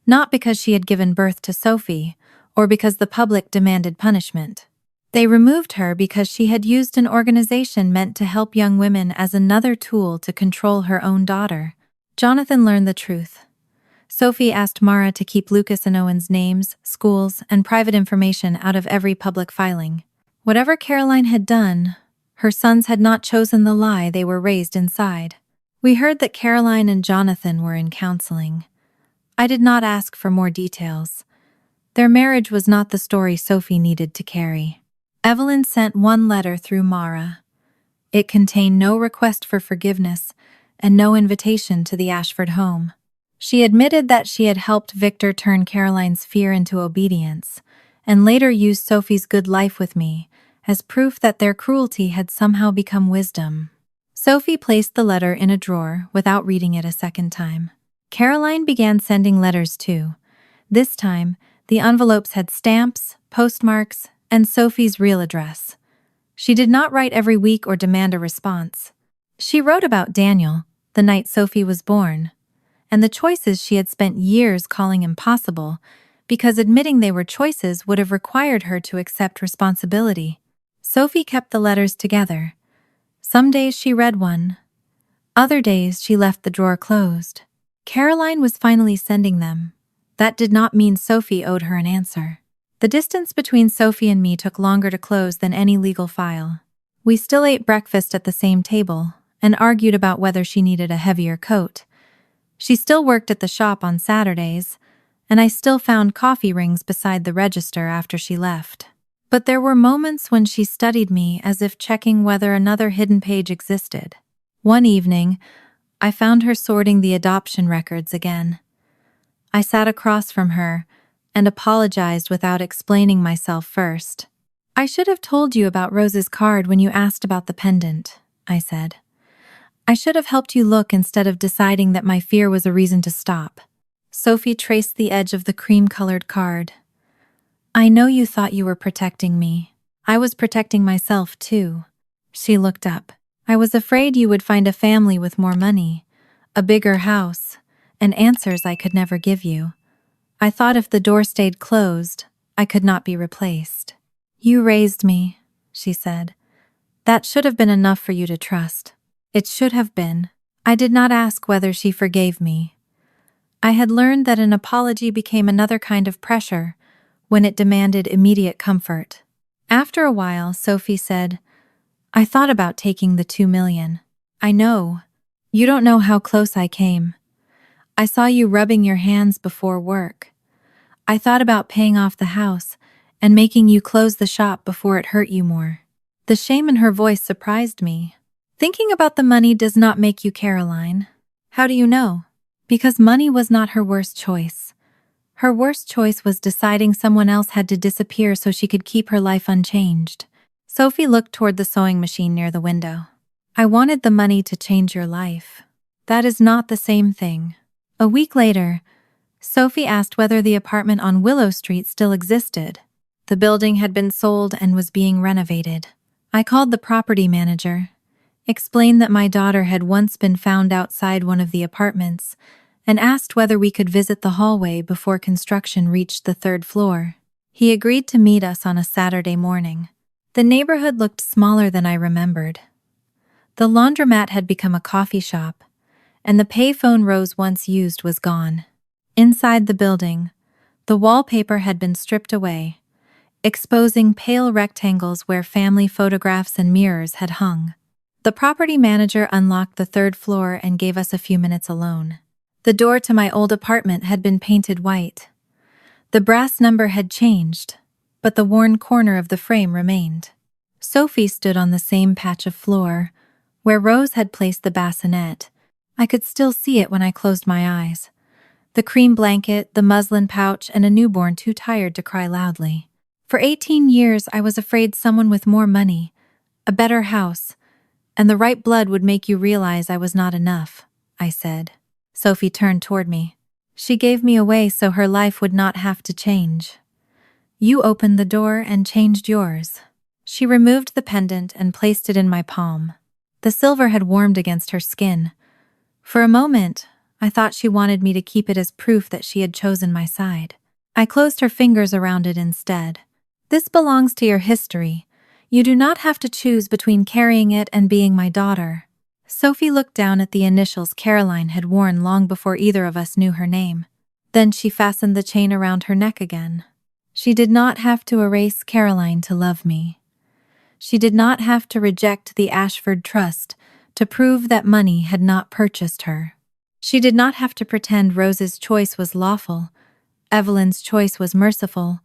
not because she had given birth to Sophie or because the public demanded punishment. They removed her because she had used an organization meant to help young women as another tool to control her own daughter. Jonathan learned the truth. Sophie asked Mara to keep Lucas and Owen's names, schools, and private information out of every public filing. Whatever Caroline had done, her sons had not chosen the lie they were raised inside. We heard that Caroline and Jonathan were in counseling. I did not ask for more details. Their marriage was not the story Sophie needed to carry. Evelyn sent one letter through Mara. It contained no request for forgiveness and no invitation to the Ashford home. She admitted that she had helped Victor turn Caroline's fear into obedience, and later used Sophie's good life with me as proof that their cruelty had somehow become wisdom. Sophie placed the letter in a drawer without reading it a second time. Caroline began sending letters too. This time, the envelopes had stamps, postmarks, and Sophie's real address. She did not write every week or demand a response. She wrote about Daniel, the night Sophie was born, and the choices she had spent years calling impossible because admitting they were choices would have required her to accept responsibility. Sophie kept the letters together. Some days she read one. Other days she left the drawer closed. Caroline was finally sending them. That did not mean Sophie owed her an answer. The distance between Sophie and me took longer to close than any legal file. We still ate breakfast at the same table and argued about whether she needed a heavier coat. She still worked at the shop on Saturdays, and I still found coffee rings beside the register after she left. But there were moments when she studied me as if checking whether another hidden page existed. One evening, I found her sorting the adoption records again. I sat across from her and apologized without explaining myself first. "I should have told you about Rose's card when you asked about the pendant," I said. "I should have helped you look instead of deciding that my fear was a reason to stop." Sophie traced the edge of the cream-colored card. "I know you thought you were protecting me. I was protecting myself, too." She looked up. "I was afraid you would find a family with more money, a bigger house, and answers I could never give you. I thought if the door stayed closed, I could not be replaced. "You raised me," she said. "That should have been enough for you to trust." It should have been. I did not ask whether she forgave me. I had learned that an apology became another kind of pressure when it demanded immediate comfort. After a while, Sophie said, "I thought about taking the 2 million. I know. You don't know how close I came. I saw you rubbing your hands before work. I thought about paying off the house and making you close the shop before it hurt you more." The shame in her voice surprised me. "Thinking about the money does not make you Caroline." "How do you know?" "Because money was not her worst choice. Her worst choice was deciding someone else had to disappear so she could keep her life unchanged." Sophie looked toward the sewing machine near the window. "I wanted the money to change your life. That is not the same thing." A week later, Sophie asked whether the apartment on Willow Street still existed. The building had been sold and was being renovated. I called the property manager, explained that my daughter had once been found outside one of the apartments, and asked whether we could visit the hallway before construction reached the 3rd floor. He agreed to meet us on a Saturday morning. The neighborhood looked smaller than I remembered. The laundromat had become a coffee shop, and the payphone Rose once used was gone. Inside the building, the wallpaper had been stripped away, exposing pale rectangles where family photographs and mirrors had hung. The property manager unlocked the 3rd floor and gave us a few minutes alone. The door to my old apartment had been painted white. The brass number had changed, but the worn corner of the frame remained. Sophie stood on the same patch of floor, where Rose had placed the bassinet. I could still see it when I closed my eyes. The cream blanket, the muslin pouch, and a newborn too tired to cry loudly. For 18 years, I was afraid someone with more money, a better house, and the right blood would make you realize I was not enough, I said. Sophie turned toward me. She gave me away so her life would not have to change. You opened the door and changed yours. She removed the pendant and placed it in my palm. The silver had warmed against her skin. For a moment, I thought she wanted me to keep it as proof that she had chosen my side. I closed her fingers around it instead. "This belongs to your history. You do not have to choose between carrying it and being my daughter." Sophie looked down at the initials Caroline had worn long before either of us knew her name. Then she fastened the chain around her neck again. She did not have to erase Caroline to love me. She did not have to reject the Ashford trust to prove that money had not purchased her. She did not have to pretend Rose's choice was lawful, Evelyn's choice was merciful,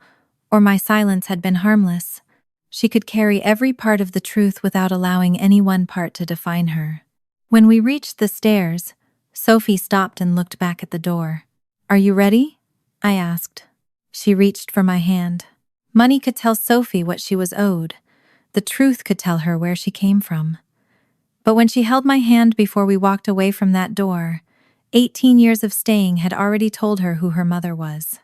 or my silence had been harmless. She could carry every part of the truth without allowing any one part to define her. When we reached the stairs, Sophie stopped and looked back at the door. "Are you ready?" I asked. She reached for my hand. Money could tell Sophie what she was owed. The truth could tell her where she came from. But when she held my hand before we walked away from that door, 18 years of staying had already told her who her mother was.